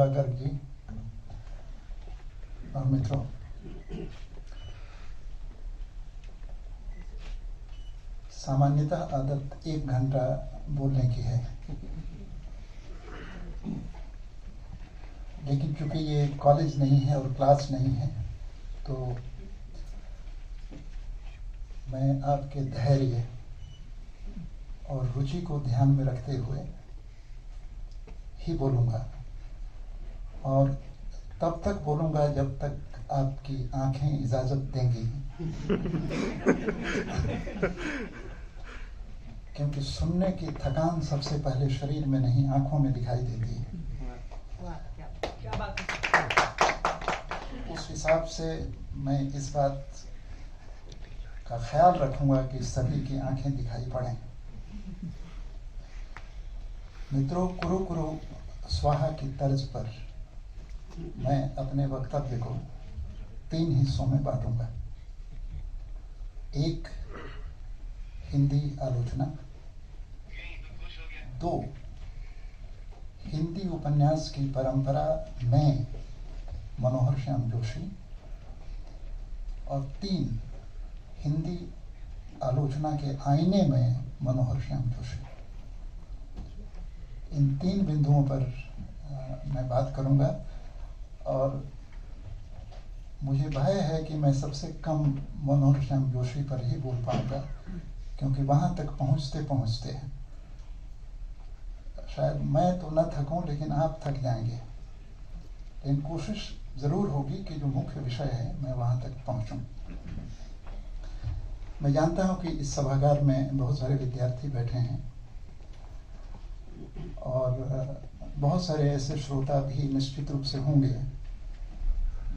कमला गर्ग जी और मित्रों, सामान्यतः आदत 1 घंटा बोलने की है, लेकिन चूंकि ये कॉलेज नहीं है और क्लास नहीं है, तो मैं आपके धैर्य और रुचि को ध्यान में रखते हुए ही बोलूँगा, और तब तक बोलूँगा जब तक आपकी आंखें इजाज़त देंगी, क्योंकि सुनने की थकान सबसे पहले शरीर में नहीं, आंखों में दिखाई देती है। उस हिसाब से मैं इस बात का ख्याल रखूंगा कि सभी की आंखें दिखाई पड़ें। मित्रों, कुरु कुरु स्वाहा की तर्ज पर मैं अपने वक्तव्य को 3 हिस्सों में बांटूंगा। 1 हिंदी आलोचना, 2 हिंदी उपन्यास की परंपरा में मनोहर श्याम जोशी, और 3 हिंदी आलोचना के आईने में मनोहर श्याम जोशी। इन 3 बिंदुओं पर मैं बात करूंगा, और मुझे भय है कि मैं सबसे कम मनोहर श्याम जोशी पर ही बोल पाऊंगा, क्योंकि वहां तक पहुंचते पहुंचते शायद मैं तो न थकूं, लेकिन आप थक जाएंगे। लेकिन कोशिश जरूर होगी कि जो मुख्य विषय है मैं वहां तक पहुंचूं। मैं जानता हूं कि इस सभागार में बहुत सारे विद्यार्थी बैठे हैं, और बहुत सारे ऐसे श्रोता भी निश्चित रूप से होंगे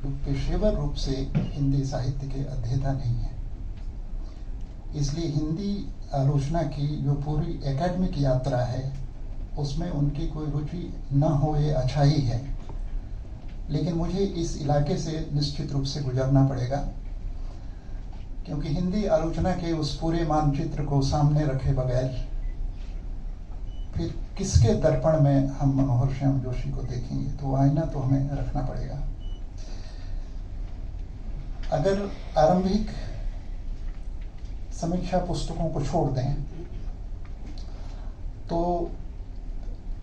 जो पेशेवर रूप से हिंदी साहित्य के अध्येता नहीं है। इसलिए हिंदी आलोचना की जो पूरी एकेडमिक यात्रा है, उसमें उनकी कोई रुचि न हो, ये अच्छा ही है। लेकिन मुझे इस इलाके से निश्चित रूप से गुजरना पड़ेगा, क्योंकि हिंदी आलोचना के उस पूरे मानचित्र को सामने रखे बगैर फिर किसके दर्पण में हम मनोहर श्याम जोशी को देखेंगे? तो आईना तो हमें रखना पड़ेगा। अगर आरंभिक समीक्षा पुस्तकों को छोड़ दें, तो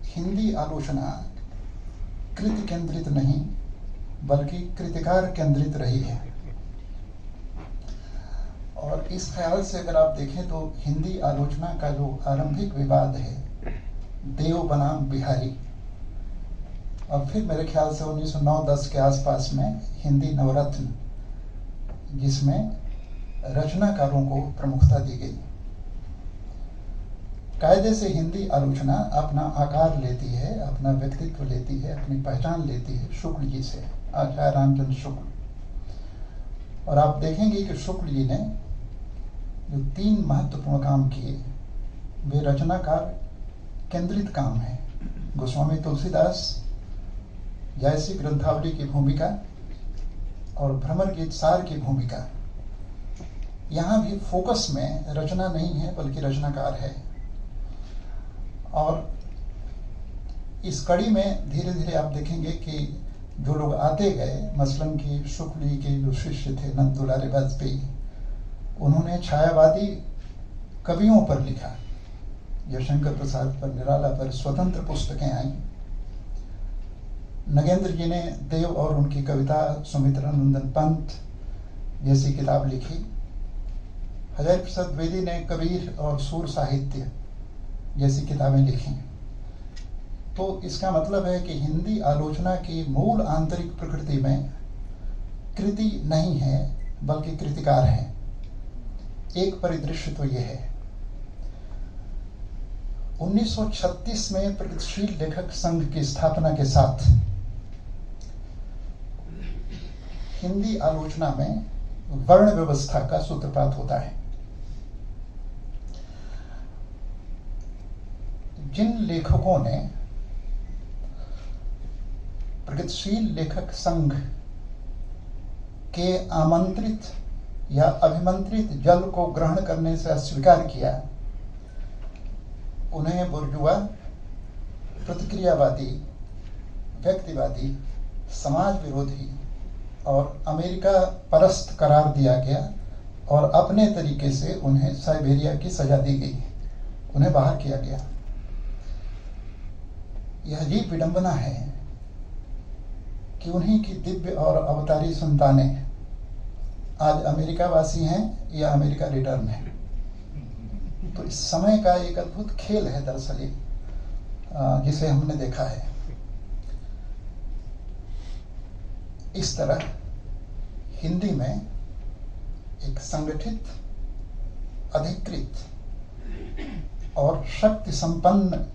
हिंदी आलोचना कृति केंद्रित नहीं बल्कि कृतिकार केंद्रित रही है। और इस ख्याल से अगर आप देखें तो हिंदी आलोचना का जो आरंभिक विवाद है, देव बनाम बिहारी, और फिर मेरे ख्याल से 1909-10 के आसपास में हिंदी नवरत्न, जिसमें रचनाकारों को प्रमुखता दी गई। कायदे से हिंदी आलोचना अपना आकार लेती है, अपना व्यक्तित्व लेती है, अपनी पहचान लेती है शुक्ल जी से, आचार्य रामचंद्र शुक्ल। और आप देखेंगे कि शुक्ल जी ने जो 3 महत्वपूर्ण काम किए, वे रचनाकार केंद्रित काम है। गोस्वामी तुलसीदास जैसी ग्रंथावली की भूमिका और भ्रमर गीत सार की भूमिका, यहाँ भी फोकस में रचना नहीं है बल्कि रचनाकार है। और इस कड़ी में धीरे धीरे आप देखेंगे कि जो लोग आते गए, मसलन कि शुक्ल जी के जो शिष्य थे नंद दुलारे वाजपेयी, उन्होंने छायावादी कवियों पर लिखा। जयशंकर प्रसाद पर, निराला पर स्वतंत्र पुस्तकें आई। नगेंद्र जी ने देव और उनकी कविता, सुमित्रा नंदन पंत जैसी किताब लिखी। हजारी प्रसाद द्विवेदी ने कबीर और सूर साहित्य जैसी किताबें लिखी। तो इसका मतलब है कि हिंदी आलोचना की मूल आंतरिक प्रकृति में कृति नहीं है बल्कि कृतिकार है। एक परिदृश्य तो यह है। 1936 में प्रगतिशील लेखक संघ की स्थापना के साथ हिंदी आलोचना में वर्ण व्यवस्था का सूत्रपात होता है। जिन लेखकों ने प्रगतिशील लेखक संघ के आमंत्रित या अभिमंत्रित जल को ग्रहण करने से अस्वीकार किया, उन्हें बुर्जुआ, प्रतिक्रियावादी, व्यक्तिवादी, समाज विरोधी और अमेरिका परस्त करार दिया गया और अपने तरीके से उन्हें साइबेरिया की सजा दी गई, उन्हें बाहर किया गया। यह अजीब विडंबना है कि उन्हीं की दिव्य और अवतारी संतानें आज अमेरिका वासी हैं या अमेरिका रिटर्न है। तो इस समय का एक अद्भुत खेल है दरअसल ये, जिसे हमने देखा है। इस तरह हिंदी में एक संगठित, अधिकृत और शक्ति संपन्न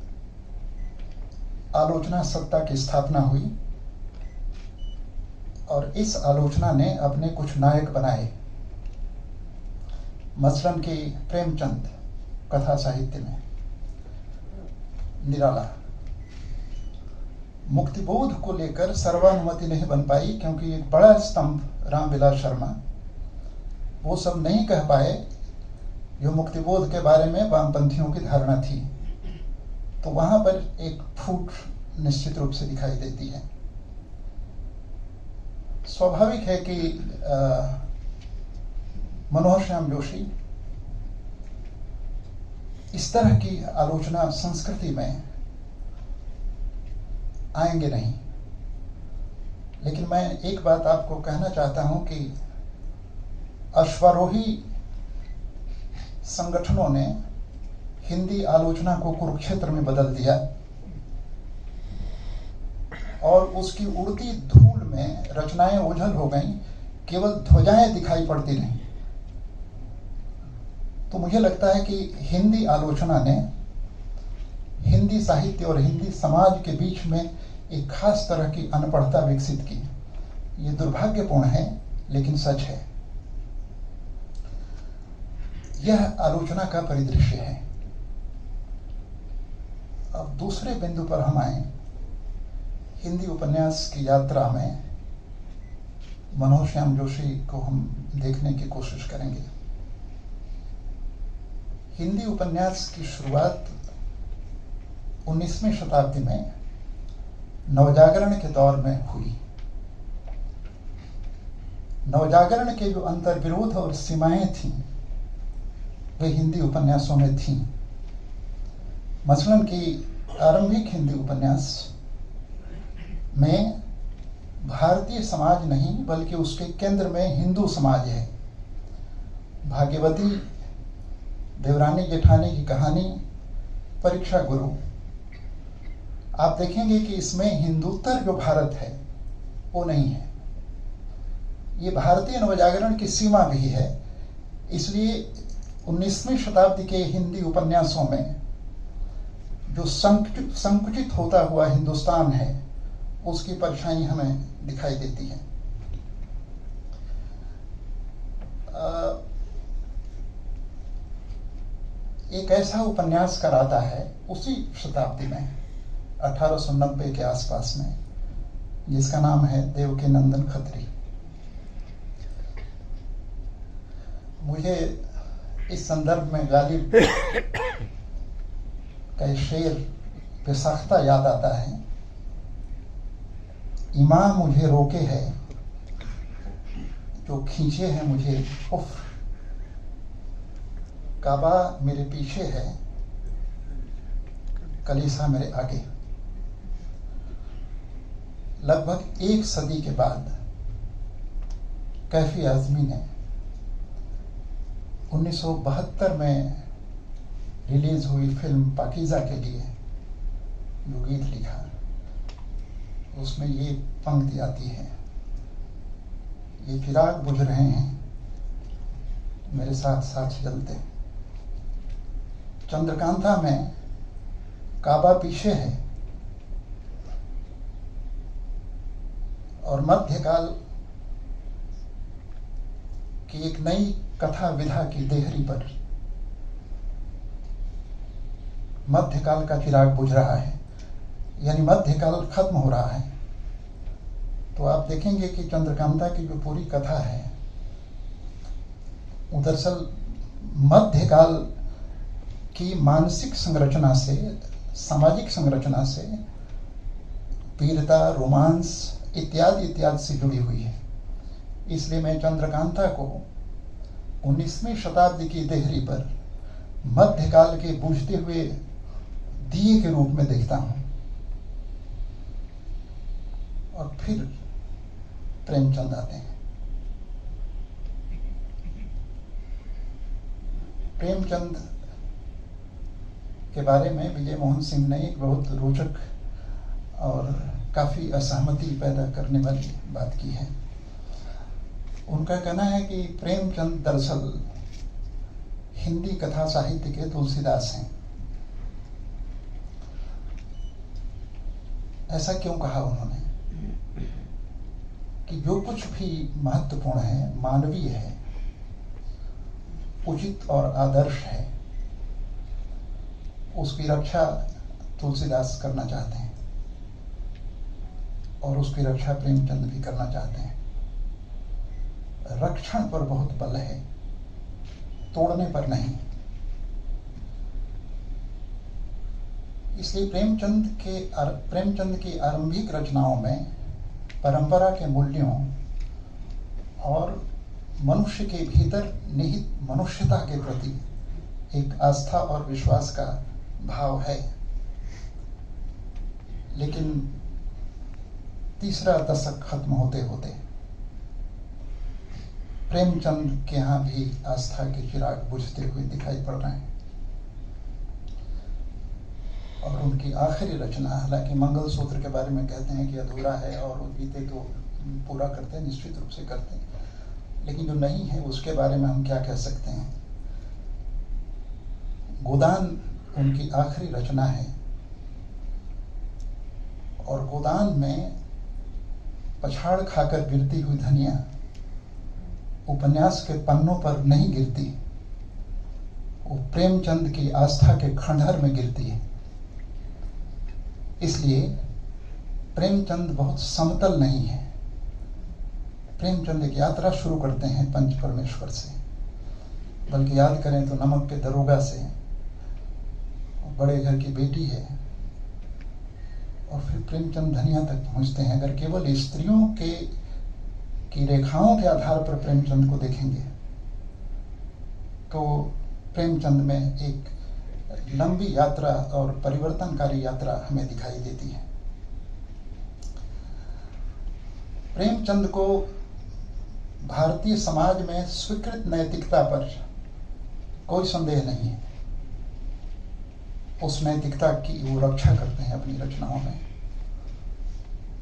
आलोचना सत्ता की स्थापना हुई और इस आलोचना ने अपने कुछ नायक बनाए। मसलन कि प्रेमचंद कथा साहित्य में निराला। मुक्तिबोध को लेकर सर्वानुमति नहीं बन पाई क्योंकि एक बड़ा स्तंभ रामविलास शर्मा वो सब नहीं कह पाए जो मुक्तिबोध के बारे में वामपंथियों की धारणा थी। तो वहां पर एक फूट निश्चित रूप से दिखाई देती है। स्वाभाविक है कि मनोहर श्याम जोशी इस तरह की आलोचना संस्कृति में आएंगे नहीं। लेकिन मैं एक बात आपको कहना चाहता हूं कि अश्वारोही संगठनों ने हिंदी आलोचना को कुरुक्षेत्र में बदल दिया और उसकी उड़ती धूल में रचनाएं ओझल हो गईं, केवल ध्वजाएं दिखाई पड़ती नहीं। तो मुझे लगता है कि हिंदी आलोचना ने हिंदी साहित्य और हिंदी समाज के बीच में एक खास तरह की अनपढ़ता विकसित की। ये दुर्भाग्यपूर्ण है लेकिन सच है। यह आलोचना का परिदृश्य है। अब दूसरे बिंदु पर हम आए। हिंदी उपन्यास की यात्रा में मनोहर श्याम जोशी को हम देखने की कोशिश करेंगे। हिंदी उपन्यास की शुरुआत 19वीं शताब्दी में नवजागरण के दौर में हुई। नवजागरण के जो अंतर्विरोध और सीमाएं थीं वे हिंदी उपन्यासों में थीं। मसलन कि आरंभिक हिंदी उपन्यास में भारतीय समाज नहीं बल्कि उसके केंद्र में हिंदू समाज है। भाग्यवती, देवरानी जेठानी की कहानी, परीक्षा गुरु, आप देखेंगे कि इसमें हिंदुत्तर जो भारत है वो नहीं है। ये भारतीय नवजागरण की सीमा भी है। इसलिए 19वीं शताब्दी के हिंदी उपन्यासों में जो संकुचित होता हुआ हिंदुस्तान है उसकी परछाई हमें दिखाई देती है। एक ऐसा उपन्यासकार आता है उसी शताब्दी में 1890 के आसपास में, जिसका नाम है देवकीनंदन खत्री। मुझे इस संदर्भ में गालिब का शेर बेसाख्ता याद आता है। इमाम मुझे रोके है जो खींचे है मुझे कुफ्र, काबा मेरे पीछे है कलीसा मेरे आगे। लगभग एक सदी के बाद कैफी आजमी ने 1972 में रिलीज हुई फिल्म पाकीज़ा के लिए जो गीत लिखा, उसमें ये पंक्ति आती है, ये चिराग बुझ रहे हैं मेरे साथ साथ जलते। चंद्रकांता में काबा पीछे है और मध्यकाल की एक नई कथा विधा की देहरी पर मध्यकाल का चिराग बुझ रहा है, यानी मध्यकाल खत्म हो रहा है। तो आप देखेंगे कि चंद्रकांता की जो पूरी कथा है वो दरअसल मध्यकाल की मानसिक संरचना से, सामाजिक संरचना से वीरता, रोमांस इत्यादि इत्यादि से जुड़ी हुई है। इसलिए मैं चंद्रकांता को 19वीं शताब्दी की देहरी पर मध्यकाल के बुझते हुए दिए के रूप में देखता हूं। और फिर प्रेमचंद आते हैं। प्रेमचंद के बारे में विजय मोहन सिंह ने एक बहुत रोचक और काफी असहमति पैदा करने वाली बात की है। उनका कहना है कि प्रेमचंद दरअसल हिंदी कथा साहित्य के तुलसीदास हैं। ऐसा क्यों कहा उन्होंने? कि जो कुछ भी महत्वपूर्ण है, मानवीय है, उचित और आदर्श है, उसकी रक्षा तुलसीदास करना चाहते हैं और उसकी रक्षा प्रेमचंद भी करना चाहते हैं। रक्षण पर बहुत बल है, तोड़ने पर नहीं। इसलिए प्रेमचंद की आरंभिक रचनाओं में परंपरा के मूल्यों और मनुष्य के भीतर निहित मनुष्यता के प्रति एक आस्था और विश्वास का भाव है। लेकिन तीसरा दशक खत्म होते होते प्रेमचंद के यहाँ भी आस्था के चिराग बुझते हुए दिखाई पड़ रहे हैं। और उनकी आखिरी रचना, हालांकि मंगलसूत्र के बारे में कहते हैं कि अधूरा है और जीते तो पूरा करते हैं, निश्चित रूप से करते हैं, लेकिन जो नहीं है उसके बारे में हम क्या कह सकते हैं। गोदान उनकी आखिरी रचना है और गोदान में पछाड़ खाकर गिरती हुई धनिया उपन्यास के पन्नों पर नहीं गिरती, वो प्रेमचंद की आस्था के खंडहर में गिरती है। इसलिए प्रेमचंद बहुत समतल नहीं है। प्रेमचंद एक यात्रा शुरू करते हैं पंच परमेश्वर से, बल्कि याद करें तो नमक के दरोगा से, बड़े घर की बेटी है, और फिर प्रेमचंद धनिया तक पहुंचते हैं। अगर केवल स्त्रियों की रेखाओं के आधार पर प्रेमचंद को देखेंगे तो प्रेमचंद में एक लंबी यात्रा और परिवर्तनकारी यात्रा हमें दिखाई देती है। प्रेमचंद को भारतीय समाज में स्वीकृत नैतिकता पर कोई संदेह नहीं है। उस नैतिकता की वो रक्षा करते हैं अपनी रचनाओं में।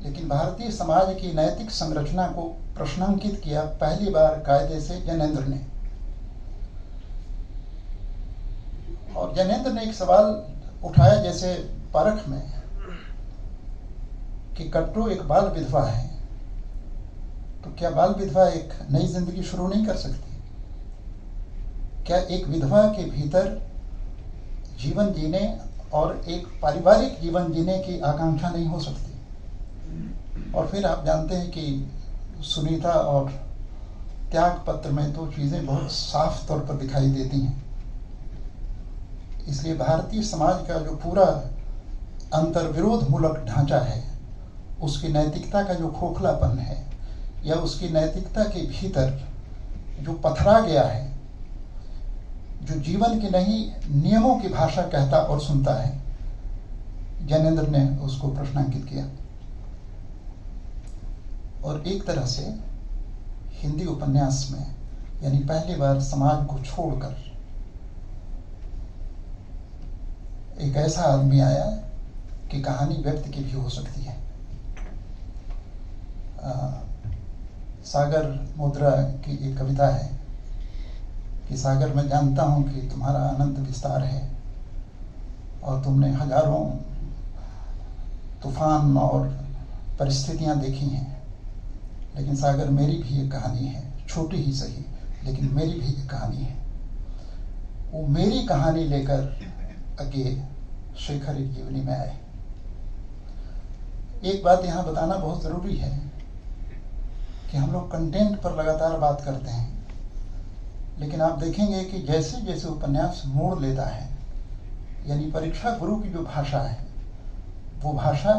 लेकिन भारतीय समाज की नैतिक संरचना को प्रश्नांकित किया पहली बार कायदे से ज्ञानेंद्र ने। और ज्ञानेंद्र ने एक सवाल उठाया, जैसे परख में, कि कट्टू एक बाल विधवा है, तो क्या बाल विधवा एक नई जिंदगी शुरू नहीं कर सकती? क्या एक विधवा के भीतर जीवन जीने और एक पारिवारिक जीवन जीने की आकांक्षा नहीं हो सकती? और फिर आप जानते हैं कि सुनीता और त्याग पत्र में तो चीजें बहुत साफ तौर पर दिखाई देती हैं। इसलिए भारतीय समाज का जो पूरा अंतर्विरोध मूलक ढांचा है, उसकी नैतिकता का जो खोखलापन है, या उसकी नैतिकता के भीतर जो पथरा गया है, जो जीवन की नहीं नियमों की भाषा कहता और सुनता है, ज्ञानेंद्र ने उसको प्रश्नांकित किया। और एक तरह से हिंदी उपन्यास में, यानी पहली बार समाज को छोड़कर एक ऐसा आदमी आया कि कहानी व्यक्ति की भी हो सकती है। सागर मुद्रा की एक कविता है कि सागर, मैं जानता हूं कि तुम्हारा अनंत विस्तार है और तुमने हजारों तूफान और परिस्थितियां देखी हैं, लेकिन सागर मेरी भी एक कहानी है, छोटी ही सही, लेकिन मेरी भी एक कहानी है। वो मेरी कहानी लेकर आगे शेखर एक जीवनी में आए। एक बात यहाँ बताना बहुत जरूरी है कि हम लोग कंटेंट पर लगातार बात करते हैं, लेकिन आप देखेंगे कि जैसे जैसे उपन्यास मोड़ लेता है, यानी परीक्षा गुरु की जो भाषा है, वो भाषा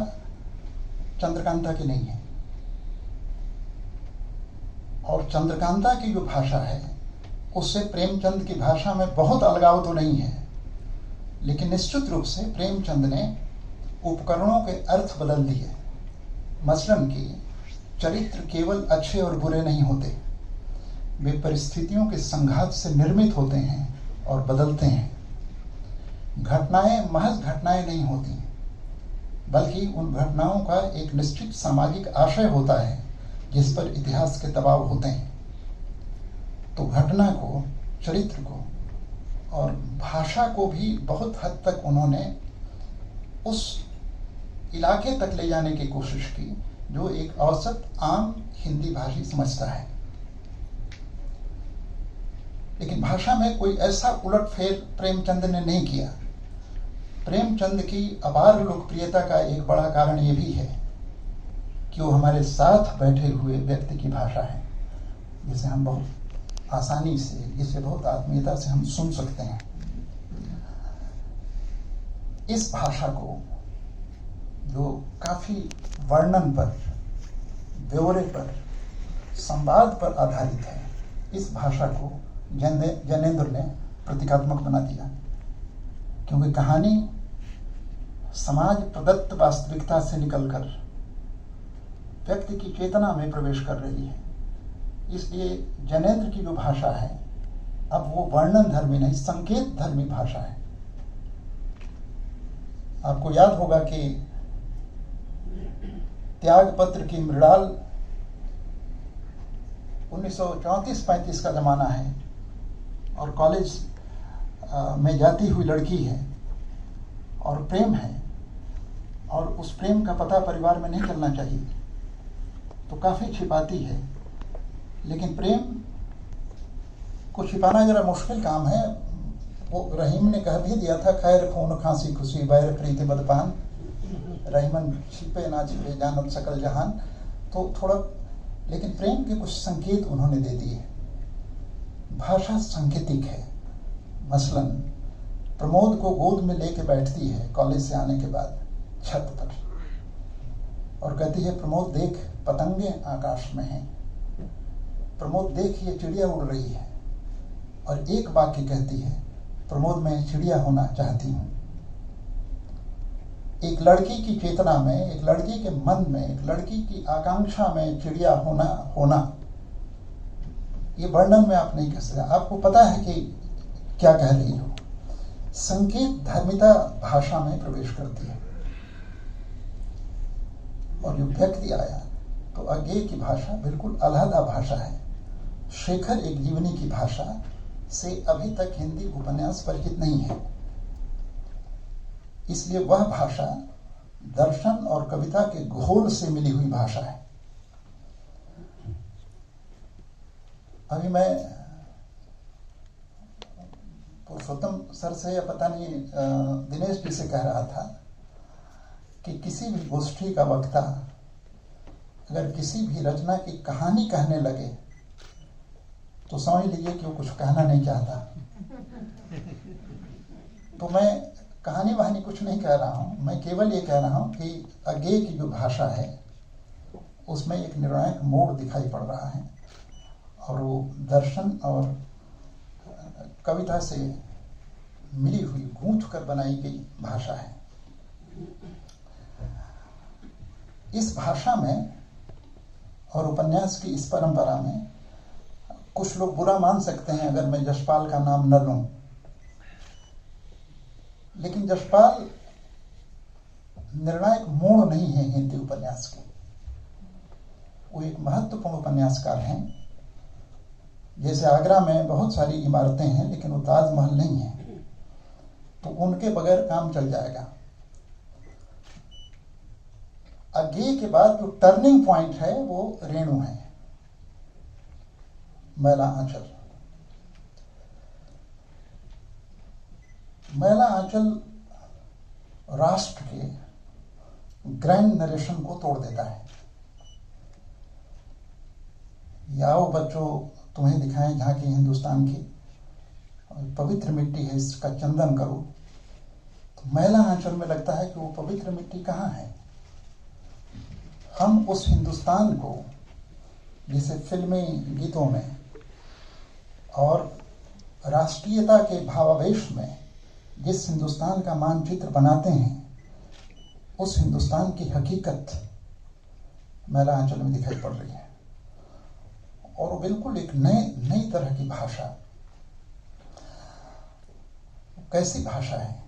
चंद्रकांता की नहीं है। और चंद्रकांता की जो भाषा है उससे प्रेमचंद की भाषा में बहुत अलगाव तो नहीं है, लेकिन निश्चित रूप से प्रेमचंद ने उपकरणों के अर्थ बदल दिए। मसलन कि चरित्र केवल अच्छे और बुरे नहीं होते, वे परिस्थितियों के संघात से निर्मित होते हैं और बदलते हैं। घटनाएं महज घटनाएं नहीं होती, बल्कि उन घटनाओं का एक निश्चित सामाजिक आशय होता है जिस पर इतिहास के दबाव होते हैं। तो घटना को, चरित्र को और भाषा को भी बहुत हद तक उन्होंने उस इलाके तक ले जाने की कोशिश की जो एक औसत आम हिंदी भाषी समझता है। लेकिन भाषा में कोई ऐसा उलटफेर प्रेमचंद ने नहीं किया। प्रेमचंद की अपार लोकप्रियता का एक बड़ा कारण ये भी है कि वो हमारे साथ बैठे हुए व्यक्ति की भाषा है, जिसे हम बहुत आसानी से, जिसे बहुत आत्मीयता से हम सुन सकते हैं। इस भाषा को, जो काफी वर्णन पर, ब्यौरे पर, संवाद पर आधारित है, इस भाषा को जैनेंद्र ने प्रतीकात्मक बना दिया, क्योंकि कहानी समाज प्रदत्त वास्तविकता से निकलकर व्यक्ति की चेतना में प्रवेश कर रही है। इसलिए जैनेंद्र की जो भाषा है अब वो वर्णन धर्मी नहीं, संकेत धर्मी भाषा है। आपको याद होगा कि त्यागपत्र की मृणाल 1934-35 का जमाना है और कॉलेज में जाती हुई लड़की है और प्रेम है, और उस प्रेम का पता परिवार में नहीं चलना चाहिए, तो काफी छिपाती है। लेकिन प्रेम को छिपाना जरा मुश्किल काम है। वो रहीम ने कह भी दिया था, खैर खून खांसी खुशी बैर प्रीति मदपान, रहीमन छिपे ना छिपे जानत सकल जहान। तो थोड़ा, लेकिन प्रेम के कुछ संकेत उन्होंने दे दिए। भाषा सांकेतिक है। मसलन प्रमोद को गोद में लेके बैठती है कॉलेज से आने के बाद छत पर और कहती है, प्रमोद देख पतंगे आकाश में हैं, प्रमोद देख ये चिड़िया उड़ रही है। और एक वाक्य कहती है, प्रमोद मैं चिड़िया होना चाहती हूँ। एक लड़की की चेतना में, एक लड़की के मन में, एक लड़की की आकांक्षा में चिड़िया होना ये वर्णन में आप नहीं कह सकते। आपको पता है कि क्या कह रही हो। संकेत धर्मिता भाषा में प्रवेश करती है। और जो व्यक्ति आया तो अज्ञेय की भाषा बिल्कुल अलहदा भाषा है। शेखर एक जीवनी की भाषा से अभी तक हिंदी उपन्यास परिचित नहीं है, इसलिए वह भाषा दर्शन और कविता के घोल से मिली हुई भाषा है। अभी मैं पुरुषोत्तम सर से या पता नहीं दिनेश जी से कह रहा था कि किसी भी गोष्ठी का वक्ता अगर किसी भी रचना की कहानी कहने लगे तो समझ लीजिए कि वो कुछ कहना नहीं चाहता। तो मैं कहानी वहानी कुछ नहीं कह रहा हूं, मैं केवल ये कह रहा हूं कि अज्ञेय की जो भाषा है उसमें एक निर्णायक मोड़ दिखाई पड़ रहा है और वो दर्शन और कविता से मिली हुई, गूंथ कर बनाई गई भाषा है। इस भाषा में और उपन्यास की इस परंपरा में कुछ लोग बुरा मान सकते हैं अगर मैं जसपाल का नाम न लूं, लेकिन जसपाल निर्णायक मोड़ नहीं है हिंदी उपन्यास के। वो एक महत्वपूर्ण उपन्यासकार हैं। जैसे आगरा में बहुत सारी इमारतें हैं लेकिन वो ताजमहल नहीं है, तो उनके बगैर काम चल जाएगा। अज्ञेय के बाद जो टर्निंग पॉइंट है वो रेणु है, मैला आंचल। मैला आंचल राष्ट्र के ग्रैंड नरेशन को तोड़ देता है। आओ बच्चों तुम्हें दिखाएं झांकी हिंदुस्तान की, पवित्र मिट्टी है इसका चंदन करो। तो मैला आंचल में लगता है कि वो पवित्र मिट्टी कहाँ है। हम उस हिंदुस्तान को जिसे फिल्मी गीतों में और राष्ट्रीयता के भावावेश में जिस हिंदुस्तान का मानचित्र बनाते हैं, उस हिंदुस्तान की हकीकत मैला आंचल में दिखाई पड़ रही है। और वो बिल्कुल एक नई तरह की भाषा। कैसी भाषा है?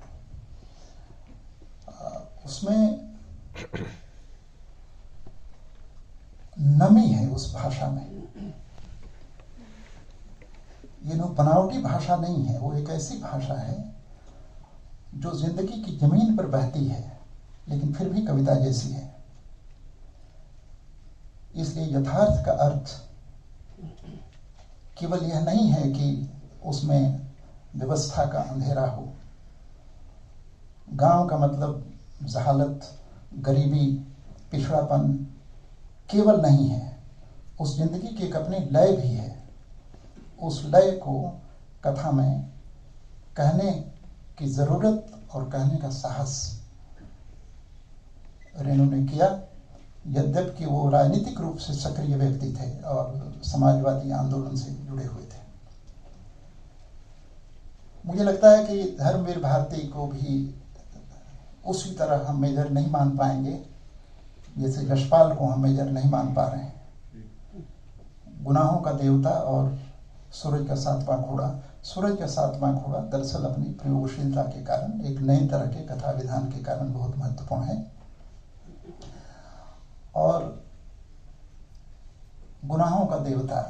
उसमें नमी है उस भाषा में। ये बनावटी भाषा नहीं है, वो एक ऐसी भाषा है जो जिंदगी की जमीन पर बहती है, लेकिन फिर भी कविता जैसी है। इसलिए यथार्थ का अर्थ केवल यह नहीं है कि उसमें व्यवस्था का अंधेरा हो। गांव का मतलब जहालत, गरीबी, पिछड़ापन केवल नहीं है। उस जिंदगी की एक अपनी लय भी है। उस लय को कथा में कहने की जरूरत और कहने का साहस रेणु ने किया। यद्यपि वो राजनीतिक रूप से सक्रिय व्यक्ति थे और समाजवादी आंदोलन से जुड़े हुए थे। मुझे लगता है कि धर्मवीर भारती को भी उसी तरह हम मेजर नहीं मान पाएंगे जैसे यशपाल को हम मेजर नहीं मान पा रहे हैं। गुनाहों का देवता और सूरज का सातवां घोड़ा। सूरज का सातवां घोड़ा दरअसल अपनी प्रयोगशीलता के कारण, एक नए तरह के कथा विधान के कारण बहुत महत्वपूर्ण है। और गुनाहों का देवता,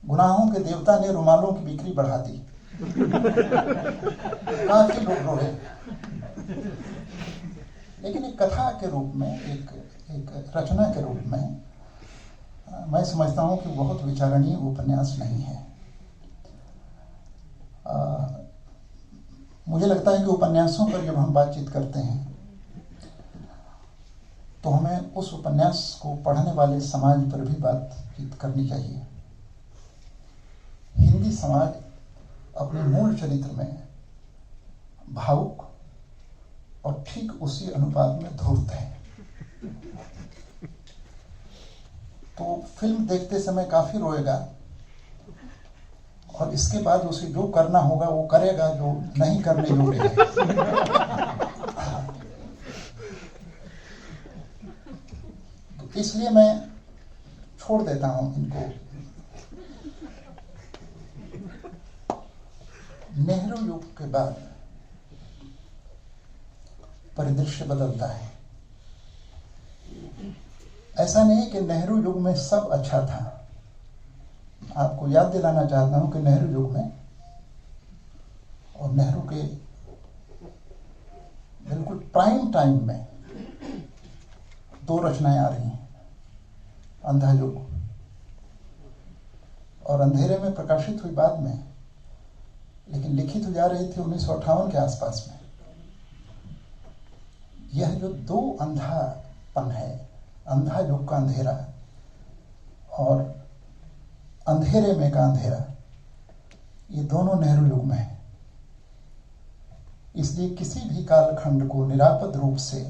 गुनाहों के देवता ने रुमालों की बिक्री बढ़ा दी। काफी लोग रोए, लेकिन एक कथा के रूप में, एक रचना के रूप में मैं समझता हूं कि बहुत विचारणीय उपन्यास नहीं है। मुझे लगता है कि उपन्यासों पर जब हम बातचीत करते हैं तो हमें उस उपन्यास को पढ़ने वाले समाज पर भी बातचीत करनी चाहिए। हिंदी समाज अपने मूल चरित्र में भावुक और ठीक उसी अनुपात में धूर्त है। तो फिल्म देखते समय काफी रोएगा और इसके बाद उसे जो करना होगा वो करेगा जो नहीं करने योग्य है। तो इसलिए मैं छोड़ देता हूं इनको। नेहरू युग के बाद परिदृश्य बदलता है। ऐसा नहीं कि नेहरू युग में सब अच्छा था। आपको याद दिलाना चाहता हूं कि नेहरू युग में और नेहरू के बिल्कुल प्राइम टाइम में दो रचनाएं आ रही हैं, अंधा युग और अंधेरे में प्रकाशित हुई बाद में, लेकिन लिखित हो जा रही थी 1958 के आसपास में। यह जो दो अंधापन है, अंधा युग का अंधेरा और अंधेरे में का अंधेरा, ये दोनों नेहरू युग में है। इसलिए किसी भी कालखंड को निरापद रूप से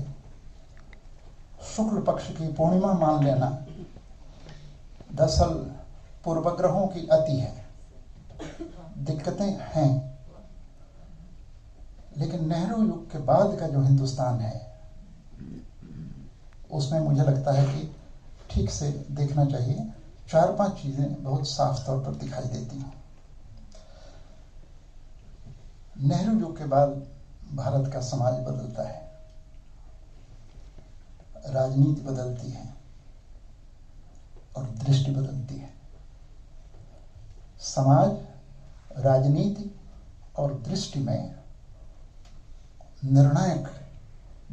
शुक्ल पक्ष की पूर्णिमा मान लेना दरअसल पूर्वग्रहों की अति है। दिक्कतें हैं, लेकिन नेहरू युग के बाद का जो हिंदुस्तान है उसमें मुझे लगता है कि ठीक से देखना चाहिए। 4-5 चीजें बहुत साफ तौर पर दिखाई देती हैं। नेहरू युग के बाद भारत का समाज बदलता है, राजनीति बदलती है और दृष्टि बदलती है। समाज, राजनीति और दृष्टि में निर्णायक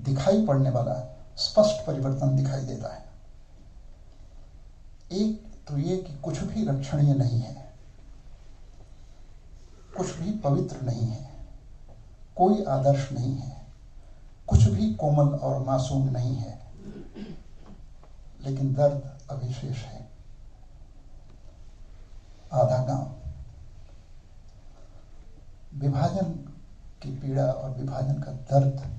दिखाई पड़ने वाला स्पष्ट परिवर्तन दिखाई देता है। एक तो ये कि कुछ भी रक्षणीय नहीं है, कुछ भी पवित्र नहीं है, कोई आदर्श नहीं है, कुछ भी कोमल और मासूम नहीं है, लेकिन दर्द अविशेष है। आधा गांव, विभाजन की पीड़ा और विभाजन का दर्द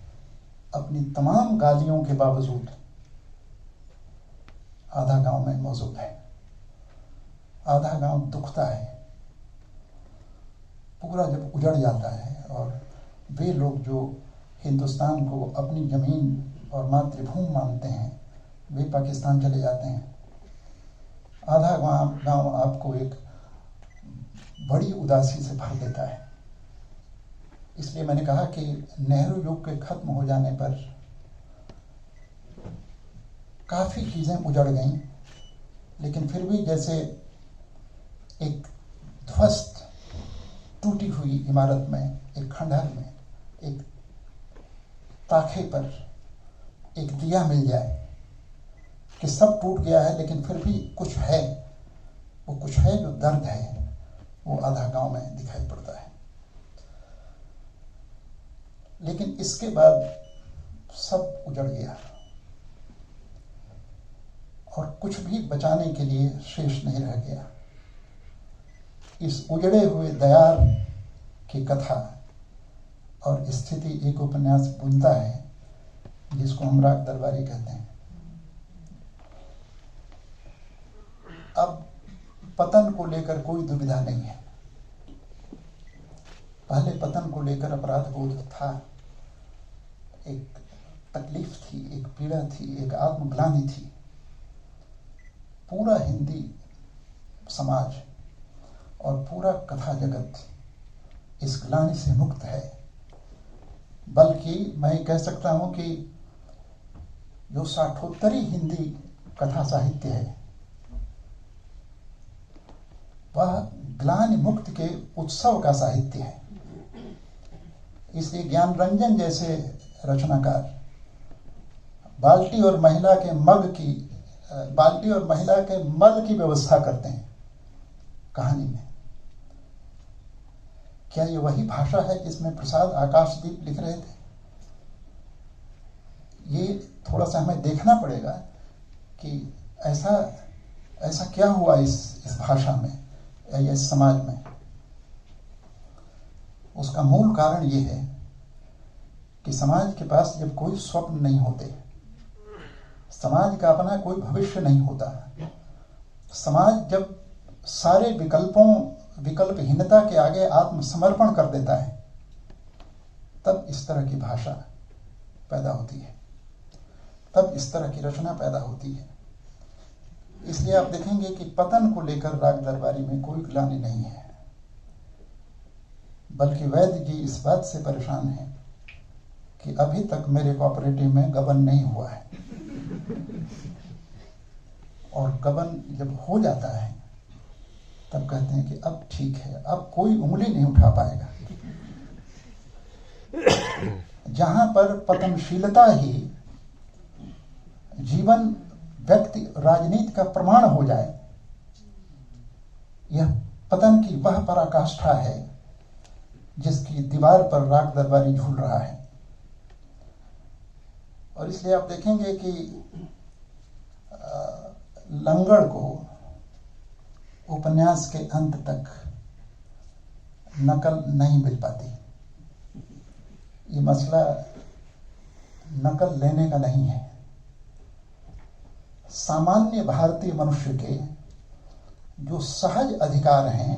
अपनी तमाम गालियों के बावजूद आधा गांव में मौजूद है। आधा गांव दुखता है, पूरा जब उजड़ जाता है और वे लोग जो हिंदुस्तान को अपनी जमीन और मातृभूमि मानते हैं वे पाकिस्तान चले जाते हैं। आधा गांव आपको एक बड़ी उदासी से भर देता है। इसलिए मैंने कहा कि नेहरू युग के खत्म हो जाने पर काफी चीजें उजड़ गईं, लेकिन फिर भी जैसे एक ध्वस्त टूटी हुई इमारत में, एक खंडहर में, एक ताखे पर एक दिया मिल जाए कि सब टूट गया है लेकिन फिर भी कुछ है, वो कुछ है जो दर्द है, वो आधा गांव में दिखाई पड़ता है। लेकिन इसके बाद सब उजड़ गया और कुछ भी बचाने के लिए शेष नहीं रह गया। इस उजड़े हुए दयार की कथा और स्थिति एक उपन्यास बुनता है जिसको हम राग दरबारी कहते हैं। अब पतन को लेकर कोई दुविधा नहीं है। पहले पतन को लेकर अपराध बोध था, एक तकलीफ थी, एक पीड़ा थी, एक आत्मग्लानि थी। पूरा हिंदी समाज और पूरा कथा जगत इस ग्लानि से मुक्त है। बल्कि मैं कह सकता हूं कि जो साठोत्तरी हिंदी कथा साहित्य है वह ग्लानि मुक्त के उत्सव का साहित्य है। इसलिए ज्ञान रंजन जैसे रचनाकार बाल्टी और महिला के मल की व्यवस्था करते हैं कहानी में। क्या ये वही भाषा है जिसमें प्रसाद आकाशदीप लिख रहे थे? ये थोड़ा सा हमें देखना पड़ेगा कि ऐसा क्या हुआ इस भाषा में या इस समाज में। उसका मूल कारण ये है कि समाज के पास जब कोई स्वप्न नहीं होते, समाज का अपना कोई भविष्य नहीं होता, समाज जब सारे विकल्पहीनता के आगे आत्मसमर्पण कर देता है, तब इस तरह की भाषा पैदा होती है, तब इस तरह की रचना पैदा होती है। इसलिए आप देखेंगे कि पतन को लेकर राग दरबारी में कोई ग्लानि नहीं है, बल्कि वैद्य जी इस बात से परेशान हैं कि अभी तक मेरे कोऑपरेटिव में गबन नहीं हुआ है, और गबन जब हो जाता है तब कहते हैं कि अब ठीक है, अब कोई उंगली नहीं उठा पाएगा। जहां पर पतनशीलता ही जीवन, व्यक्ति, राजनीति का प्रमाण हो जाए, यह पतन की वह पराकाष्ठा है जिसकी दीवार पर राग दरबारी झूल रहा है। और इसलिए आप देखेंगे कि लंगड़ को उपन्यास के अंत तक नकल नहीं मिल पाती। ये मसला नकल लेने का नहीं है। सामान्य भारतीय मनुष्य के जो सहज अधिकार हैं,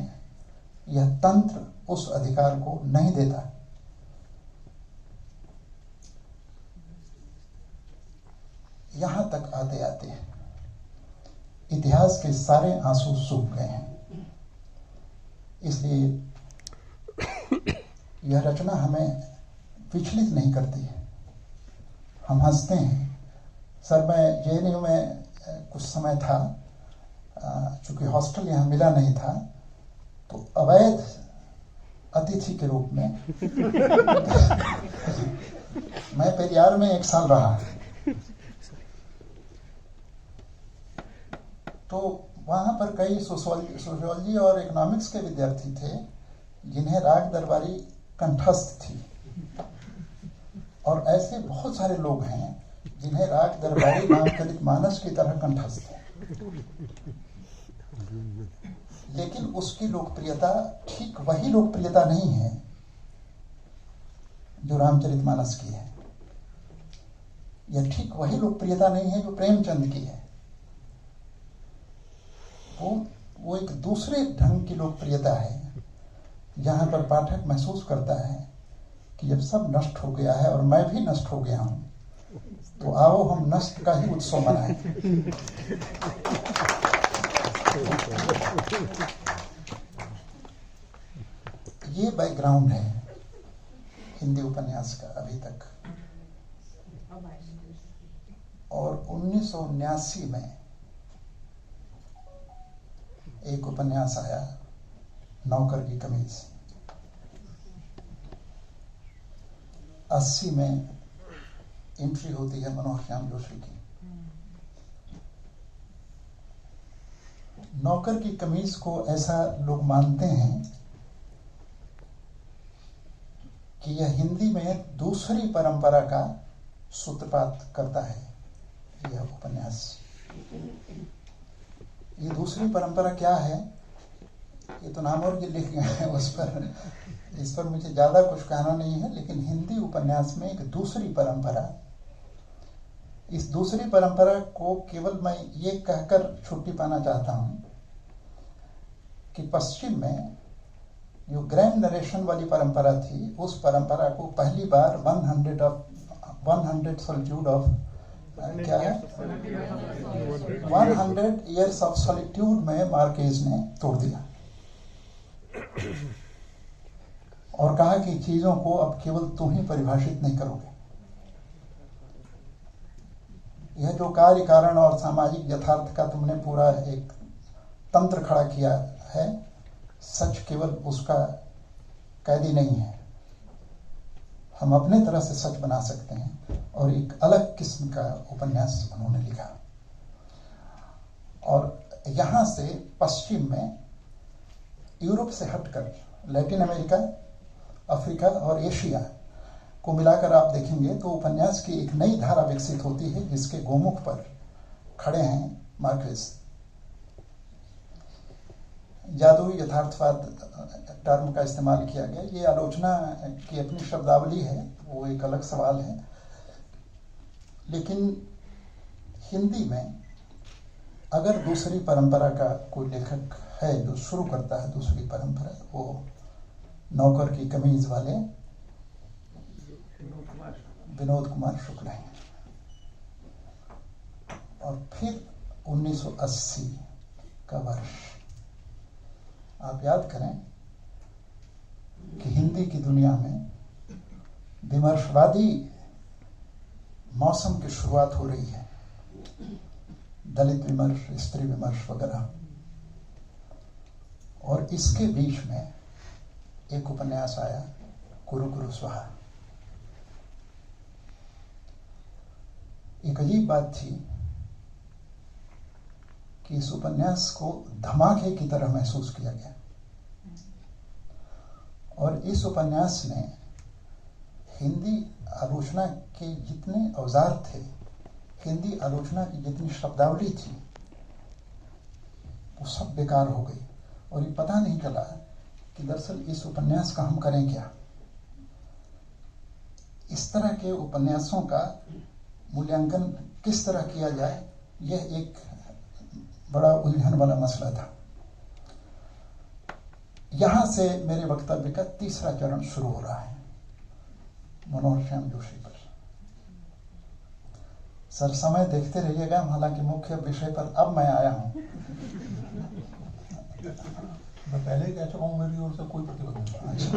यह तंत्र उस अधिकार को नहीं देता। यहां तक आते आते इतिहास के सारे आंसू सूख गए हैं। इसलिए यह रचना हमें विचलित नहीं करती है। हम हंसते हैं। सर, मैं जेएनयू में कुछ समय था, चूंकि हॉस्टल यहाँ मिला नहीं था, तो अवैध अतिथि के रूप में मैं पेरियार में 1 साल रहा। तो वहां पर कई सोशियोलॉजी और इकोनॉमिक्स के विद्यार्थी थे जिन्हें राग दरबारी कंठस्थ थी, और ऐसे बहुत सारे लोग हैं जिन्हें राग दरबारी रामचरितमानस की तरह कंठस्थ है। लेकिन उसकी लोकप्रियता ठीक वही लोकप्रियता नहीं है जो रामचरितमानस की है। यह ठीक वही लोकप्रियता नहीं है जो प्रेमचंद की है। वो एक दूसरे ढंग की लोकप्रियता है, जहाँ पर पाठक महसूस करता है कि जब सब नष्ट हो गया है और मैं भी नष्ट हो गया हूँ, तो आओ हम नष्ट का ही उत्सव मनाएं। ये बैकग्राउंड है हिंदी उपन्यास का अभी तक। और 1979 में एक उपन्यास आया, नौकर की कमीज। 80 में एंट्री होती है मनोहर श्याम जोशी की। नौकर की कमीज को ऐसा लोग मानते हैं कि यह हिंदी में दूसरी परंपरा का सूत्रपात करता है। यह उपन्यास, ये दूसरी परंपरा क्या है, ये तो नामवर जी लिख गए हैं, इस पर मुझे ज्यादा कुछ कहना नहीं है। लेकिन हिंदी उपन्यास में एक दूसरी परंपरा, इस दूसरी परंपरा को केवल मैं ये कहकर छुट्टी पाना चाहता हूं कि पश्चिम में जो ग्रैंड नरेशन वाली परंपरा थी, उस परंपरा को पहली बार 100 सॉलिट्यूड ऑफ क्या है 100 ईयर्स ऑफ सॉलिट्यूड में मार्केज ने तोड़ दिया और कहा कि चीजों को अब केवल तुम ही परिभाषित नहीं करोगे। यह जो कार्य कारण और सामाजिक यथार्थ का तुमने पूरा एक तंत्र खड़ा किया है, सच केवल उसका कैदी नहीं है, हम अपने तरह से सच बना सकते हैं। और एक अलग किस्म का उपन्यास उन्होंने लिखा। और यहां से पश्चिम में यूरोप से हटकर लैटिन अमेरिका, अफ्रीका और एशिया को मिलाकर आप देखेंगे तो उपन्यास की एक नई धारा विकसित होती है, जिसके गोमुख पर खड़े हैं मार्केज। जादुई यथार्थवाद टर्म का इस्तेमाल किया गया, ये आलोचना की अपनी शब्दावली है, वो एक अलग सवाल है। लेकिन हिंदी में अगर दूसरी परंपरा का कोई लेखक है जो शुरू करता है दूसरी परंपरा, वो नौकर की कमीज वाले विनोद कुमार शुक्ल हैं। और फिर 1980 का वर्ष, आप याद करें कि हिंदी की दुनिया में विमर्शवादी मौसम की शुरुआत हो रही है, दलित विमर्श, स्त्री विमर्श वगैरह। और इसके बीच में एक उपन्यास आया, कुरु कुरु स्वाहा। एक अजीब बात थी कि इस उपन्यास को धमाके की तरह महसूस किया गया। और इस उपन्यास ने हिंदी आलोचना के जितने औजार थे, हिंदी आलोचना की जितनी शब्दावली थी, वो सब बेकार हो गई। और ये पता नहीं चला कि दरअसल इस उपन्यास का हम करें क्या। इस तरह के उपन्यासों का मूल्यांकन किस तरह किया जाए, यह एक बड़ा उलझन वाला मसला था। यहां से मेरे वक्तव्य का तीसरा चरण शुरू हो रहा है, मनोहर श्याम जोशी पर। सर, समय देखते रहिएगा, हालांकि मुख्य विषय पर अब मैं आया हूं। मैं पहले कह चुका हूं, मेरी ओर से कोई प्रतिबंध नहीं।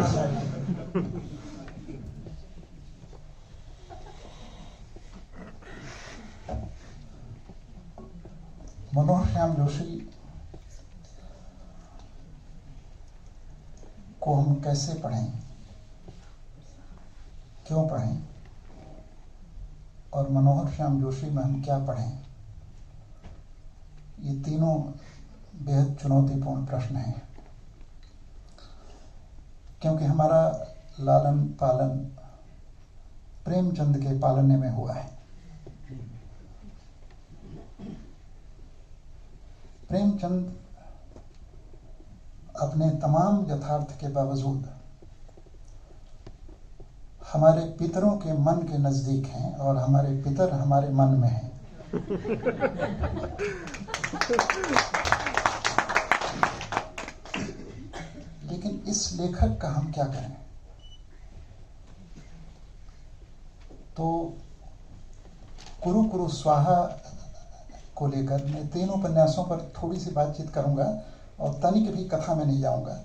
मनोहर श्याम जोशी को हम कैसे पढ़ें, क्यों पढ़ें, और मनोहर श्याम जोशी में हम क्या पढ़ें, ये तीनों बेहद चुनौतीपूर्ण प्रश्न हैं। क्योंकि हमारा लालन पालन प्रेमचंद के पालने में हुआ है। प्रेमचंद अपने तमाम यथार्थ के बावजूद हमारे पितरों के मन के नजदीक हैं और हमारे पितर हमारे मन में हैं। क्या करें। तो कुरु कुरु स्वाहा को लेकर मैं 3 उपन्यासों पर थोड़ी सी बातचीत करूंगा और तनिक भी कथा में नहीं जाऊंगा।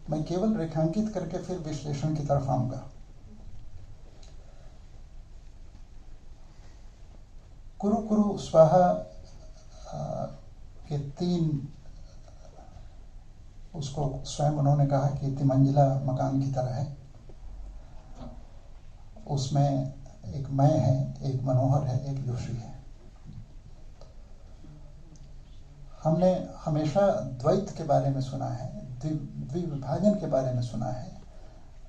मैं केवल रेखांकित करके फिर विश्लेषण की तरफ आऊंगा। कुरु कुरु स्वाहा के 3, उसको स्वयं उन्होंने कहा कि तिमंजिला मकान की तरह है। उसमें एक मैं है, एक मनोहर है, एक जोशी है। हमने हमेशा द्वैत के बारे में सुना है, द्विविभाजन के बारे में सुना है,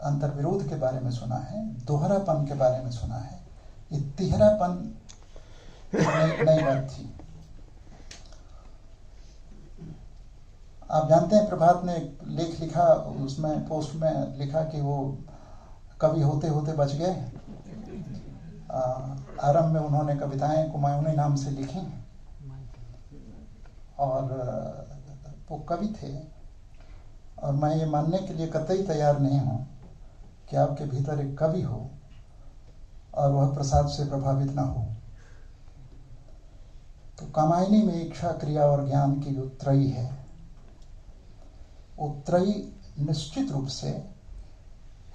अंतर्विरोध के बारे में सुना है, दोहरापन के बारे में सुना है। ये तिहरापन नई बात थी। आप जानते हैं प्रभात ने एक लेख लिखा, उसमें पोस्ट में लिखा कि वो कवि होते होते बच गए। आरंभ में उन्होंने कविताएं कुमायूनी नाम से लिखी और वो कवि थे। और मैं ये मानने के लिए कतई तैयार नहीं हूं कि आपके भीतर एक कवि हो और वह प्रसाद से प्रभावित ना हो। तो कामायनी में इच्छा, क्रिया और ज्ञान की जो त्रयी है, वो त्रयी निश्चित रूप से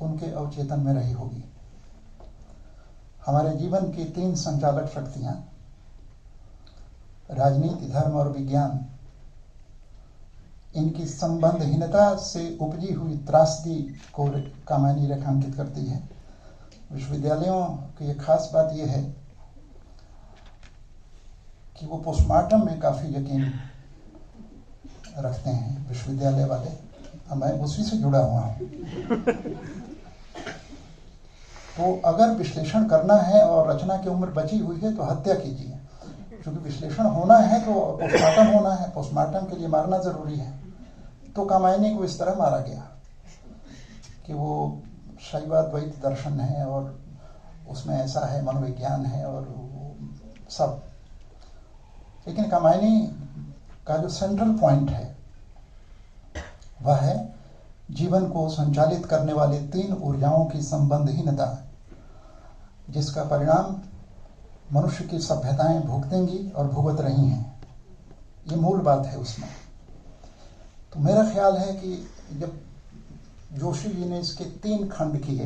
उनके अवचेतन में रही होगी। हमारे जीवन की 3 संचालक शक्तियां, राजनीति, धर्म और विज्ञान, इनकी संबंधहीनता से उपजी हुई त्रासदी को कामायनी रेखांकित करती है। विश्वविद्यालयों की एक खास बात यह है कि वो पोस्टमार्टम में काफी यकीन रखते हैं विश्वविद्यालय वाले। मैं उसी से जुड़ा हुआ हूं। तो अगर विश्लेषण करना है और रचना की उम्र बची हुई है तो हत्या कीजिए, क्योंकि विश्लेषण होना है तो पोस्टमार्टम होना है, पोस्टमार्टम के लिए मारना जरूरी है। तो कामायनी को इस तरह मारा गया कि वो शैवाद्वैत दर्शन है और उसमें ऐसा है, मनोविज्ञान है और सब। लेकिन कामायनी का जो सेंट्रल पॉइंट है वह है जीवन को संचालित करने वाले 3 ऊर्जाओं की संबंधहीनता, जिसका परिणाम मनुष्य की सभ्यताएं भुगतेंगी और भुगत रही हैं। ये मूल बात है उसमें। तो मेरा ख्याल है कि जब जोशी जी ने इसके 3 खंड किए,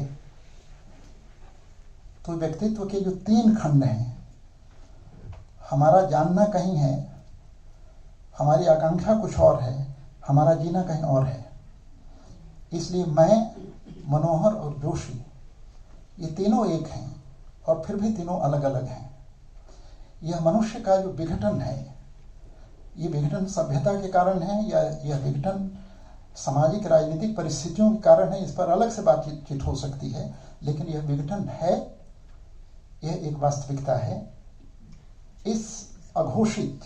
तो व्यक्तित्व के जो 3 खंड हैं, हमारा जानना कहीं है, हमारी आकांक्षा कुछ और है, हमारा जीना कहीं और है। इसलिए मैं, मनोहर और जोशी, ये तीनों एक हैं और फिर भी तीनों अलग अलग हैं। यह मनुष्य का जो विघटन है, ये विघटन सभ्यता के कारण है या यह विघटन सामाजिक राजनीतिक परिस्थितियों के कारण है, इस पर अलग से बातचीत हो सकती है। लेकिन यह विघटन है, यह एक वास्तविकता है। इस अघोषित,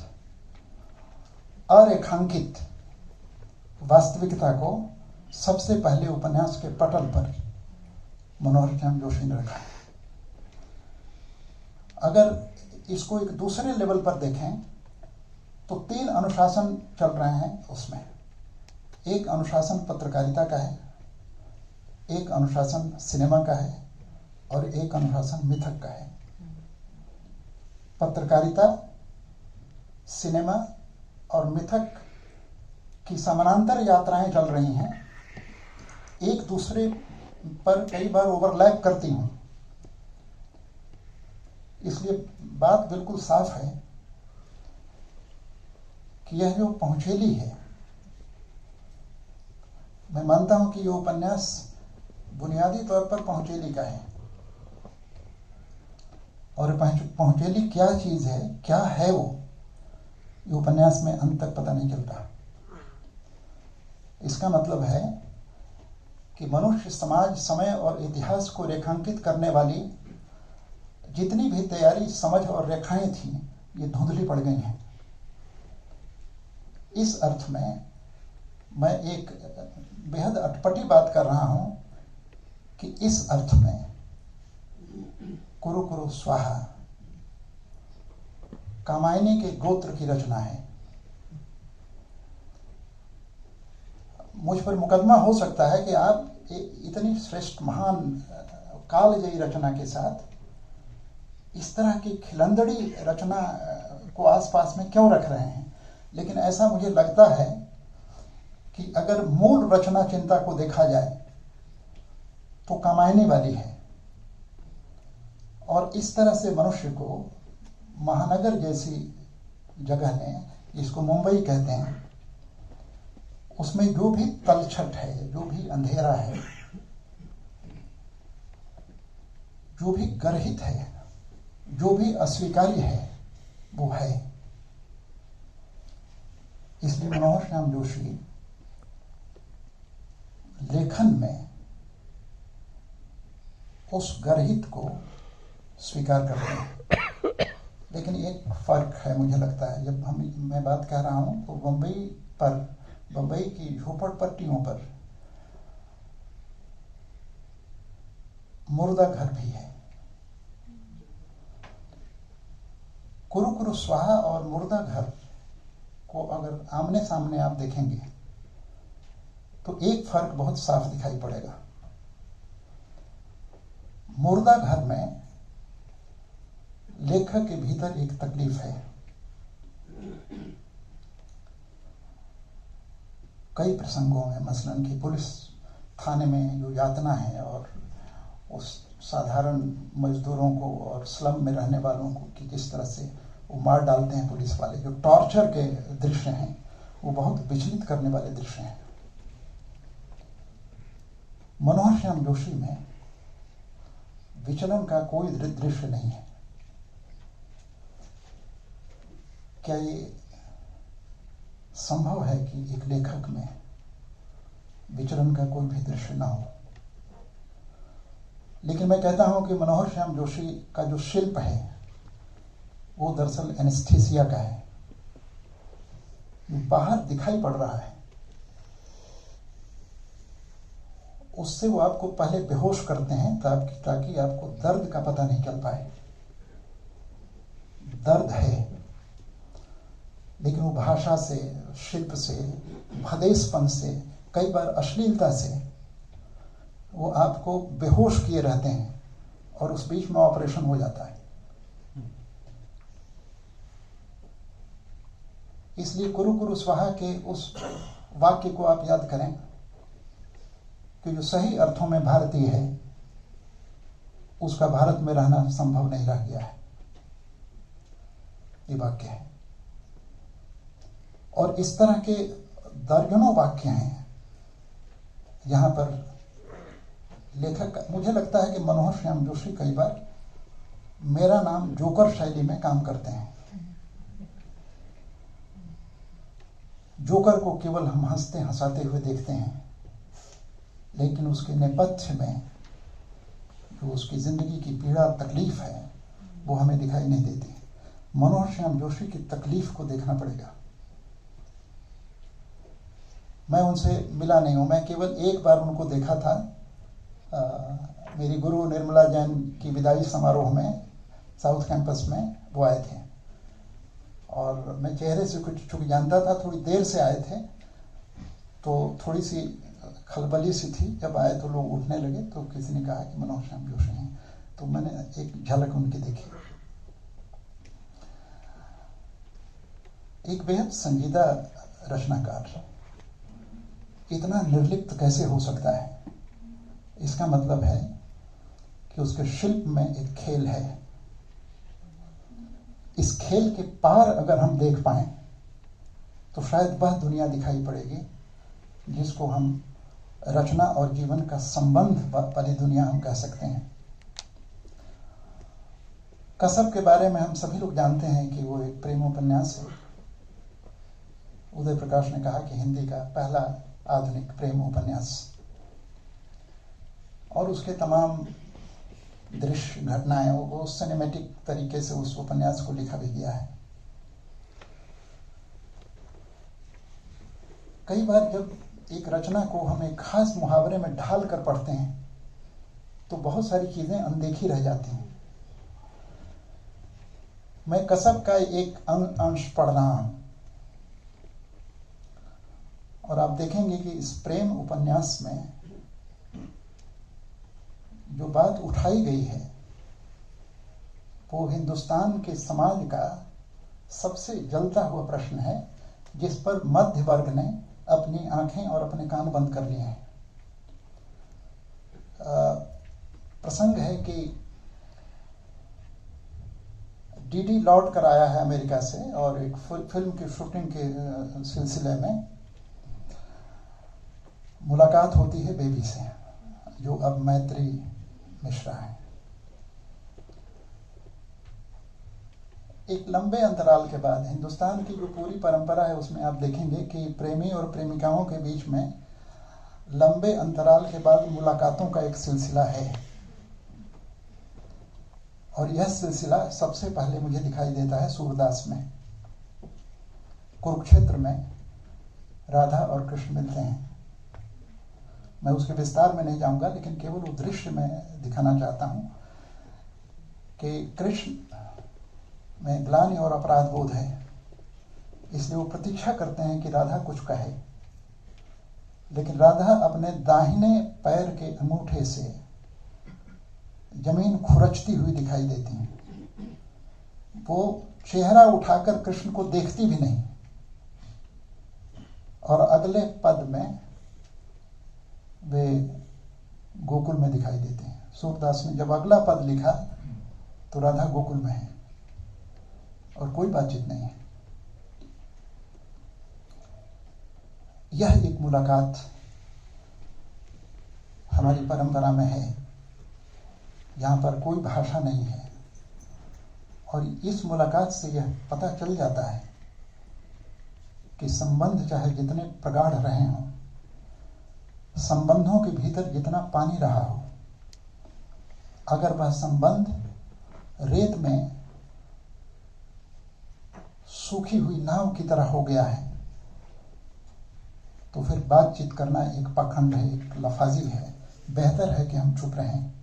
अरेखांकित वास्तविकता को सबसे पहले उपन्यास के पटल पर मनोहर चंद जोशी ने रखा। अगर इसको एक दूसरे लेवल पर देखें तो 3 अनुशासन चल रहे हैं उसमें। एक अनुशासन पत्रकारिता का है, एक अनुशासन सिनेमा का है और एक अनुशासन मिथक का है। पत्रकारिता, सिनेमा और मिथक की समानांतर यात्राएं चल रही हैं, एक दूसरे पर कई बार ओवरलैप करती हूं। इसलिए बात बिल्कुल साफ है कि यह जो पहुंचेली है, मैं मानता हूं कि यह उपन्यास बुनियादी तौर पर पहुंचेली का है। और पहुंचेली क्या चीज है, क्या है वो, ये उपन्यास में अंत तक पता नहीं चलता। इसका मतलब है कि मनुष्य, समाज, समय और इतिहास को रेखांकित करने वाली जितनी भी तैयारी, समझ और रेखाएं थी, ये धुंधली पड़ गई हैं। इस अर्थ में मैं एक बेहद अटपटी बात कर रहा हूं कि इस अर्थ में कुरु कुरु स्वाहा कामायनी के गोत्र की रचना है। मुझ पर मुकदमा हो सकता है कि आप इतनी श्रेष्ठ महान कालजयी रचना के साथ इस तरह की खिलंदड़ी रचना को आसपास में क्यों रख रहे हैं। लेकिन ऐसा मुझे लगता है कि अगर मूल रचना चिंता को देखा जाए तो कमाने वाली है, और इस तरह से मनुष्य को महानगर जैसी जगह ने, जिसको मुंबई कहते हैं, उसमें जो भी तलछट है, जो भी अंधेरा है, जो भी गर्हित है, जो भी अस्वीकार्य है, वो है। इसलिए मनोहर श्याम जोशी लेखन में उस गर्हित को स्वीकार करते हैं। लेकिन एक फर्क है मुझे लगता है, जब मैं बात कह रहा हूं तो बंबई की झोपड़पट्टियों पर मुर्दा घर भी है। कुरु स्वाहा और मुर्दा घर को अगर आमने सामने आप देखेंगे तो एक फर्क बहुत साफ दिखाई पड़ेगा। मुर्दा घर में लेखक के भीतर एक तकलीफ है। कई प्रसंगों में, मसलन कि पुलिस थाने में जो यातना है और उस साधारण मजदूरों को और स्लम में रहने वालों को कि किस तरह से वो मार डालते हैं पुलिस वाले, जो टॉर्चर के दृश्य हैं, वो बहुत विचलित करने वाले दृश्य हैं। मनोहर श्याम जोशी में विचलन का कोई दृश्य नहीं है। क्या ये संभव है कि एक लेखक में विचलन का कोई भी दृश्य ना हो? लेकिन मैं कहता हूं कि मनोहर श्याम जोशी का जो शिल्प है वो दरअसल एनेस्थीसिया का है। बाहर दिखाई पड़ रहा है, उससे वो आपको पहले बेहोश करते हैं ताकि आपको दर्द का पता नहीं चल पाए। दर्द है, लेकिन वो भाषा से, शिल्प से, भदेसपन से, कई बार अश्लीलता से वो आपको बेहोश किए रहते हैं और उस बीच में ऑपरेशन हो जाता है। इसलिए कुरु स्वाहा के उस वाक्य को आप याद करें कि जो सही अर्थों में भारतीय है उसका भारत में रहना संभव नहीं रह गया है। ये वाक्य है, और इस तरह के दर्जनों वाक्य हैं यहां पर लेखक, मुझे लगता है कि मनोहर श्याम जोशी कई बार मेरा नाम जोकर शैली में काम करते हैं। जोकर को केवल हम हंसते हंसाते हुए देखते हैं, लेकिन उसके नेपथ्य में जो उसकी जिंदगी की पीड़ा तकलीफ है वो हमें दिखाई नहीं देती। मनोहर श्याम जोशी की तकलीफ को देखना पड़ेगा। मैं उनसे मिला नहीं हूं, मैं केवल एक बार उनको देखा था। मेरी गुरु निर्मला जैन की विदाई समारोह में साउथ कैंपस में वो आए थे, और मैं चेहरे से कुछ चुक जानता था। थोड़ी देर से आए थे तो थोड़ी सी खलबली सी थी। जब आए तो लोग उठने लगे तो किसी ने कहा कि मनोहर श्याम जोशी हैं, तो मैंने एक झलक उनकी देखी। एक बेहद संजीदा रचनाकार इतना निर्लिप्त कैसे हो सकता है? इसका मतलब है कि उसके शिल्प में एक खेल है। इस खेल के पार अगर हम देख पाएं तो शायद वह दुनिया दिखाई पड़ेगी जिसको हम रचना और जीवन का संबंध वाली दुनिया हम कह सकते हैं। कसब के बारे में हम सभी लोग जानते हैं कि वो एक प्रेम उपन्यास है। उदय प्रकाश ने कहा कि हिंदी का पहला आधुनिक प्रेम उपन्यास, और उसके तमाम दृश्य घटनाएं वो सिनेमैटिक तरीके से उस उपन्यास को लिखा भी गया है। कई बार जब एक रचना को हम एक खास मुहावरे में ढाल कर पढ़ते हैं तो बहुत सारी चीजें अनदेखी रह जाती हैं। मैं कसब का एक अंश पढ़ रहा हूं और आप देखेंगे कि इस प्रेम उपन्यास में जो बात उठाई गई है वो हिंदुस्तान के समाज का सबसे जलता हुआ प्रश्न है, जिस पर मध्य वर्ग ने अपनी आंखें और अपने कान बंद कर लिए हैं। प्रसंग है कि डीडी लौट कर आया है अमेरिका से और एक फिल्म की शूटिंग के सिलसिले में मुलाकात होती है बेबी से, जो अब मैत्री मिश्रा है। एक लंबे अंतराल के बाद हिंदुस्तान की जो पूरी परंपरा है उसमें आप देखेंगे कि प्रेमी और प्रेमिकाओं के बीच में लंबे अंतराल के बाद मुलाकातों का एक सिलसिला है। और यह सिलसिला सबसे पहले मुझे दिखाई देता है सूरदास में। कुरुक्षेत्र में राधा और कृष्ण मिलते हैं। मैं उसके विस्तार में नहीं जाऊंगा, लेकिन केवल वो दृश्य में दिखाना चाहता हूं कि कृष्ण में ग्लानि और अपराध बोध है, इसलिए वो प्रतीक्षा करते हैं कि राधा कुछ कहे, लेकिन राधा अपने दाहिने पैर के अंगूठे से जमीन खुरचती हुई दिखाई देती हैं। वो चेहरा उठाकर कृष्ण को देखती भी नहीं। और अगले पद में वे गोकुल में दिखाई देते हैं। सूरदास ने जब अगला पद लिखा तो राधा गोकुल में है और कोई बातचीत नहीं है। यह एक मुलाकात हमारी परंपरा में है, यहाँ पर कोई भाषा नहीं है। और इस मुलाकात से यह पता चल जाता है कि संबंध चाहे जितने प्रगाढ़ रहे हों, संबंधों के भीतर जितना पानी रहा हो, अगर वह संबंध रेत में सूखी हुई नाव की तरह हो गया है तो फिर बातचीत करना एक पाखंड है, एक लफाजी है। बेहतर है कि हम चुप रहें।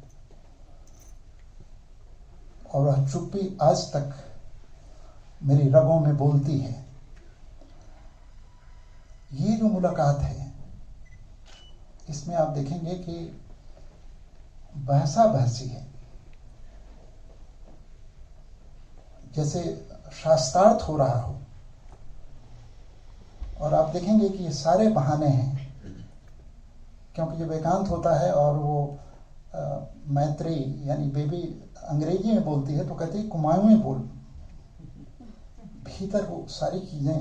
और वह चुप्पी आज तक मेरी रगों में बोलती है। ये जो मुलाकात है इसमें आप देखेंगे कि बहसा बहसी है, जैसे शास्त्रार्थ हो रहा हो। और आप देखेंगे कि ये सारे बहाने हैं, क्योंकि जब एकांत होता है और वो मैत्री यानी बेबी अंग्रेजी में बोलती है तो कहती है कुमाऊं बोल। भीतर वो सारी चीजें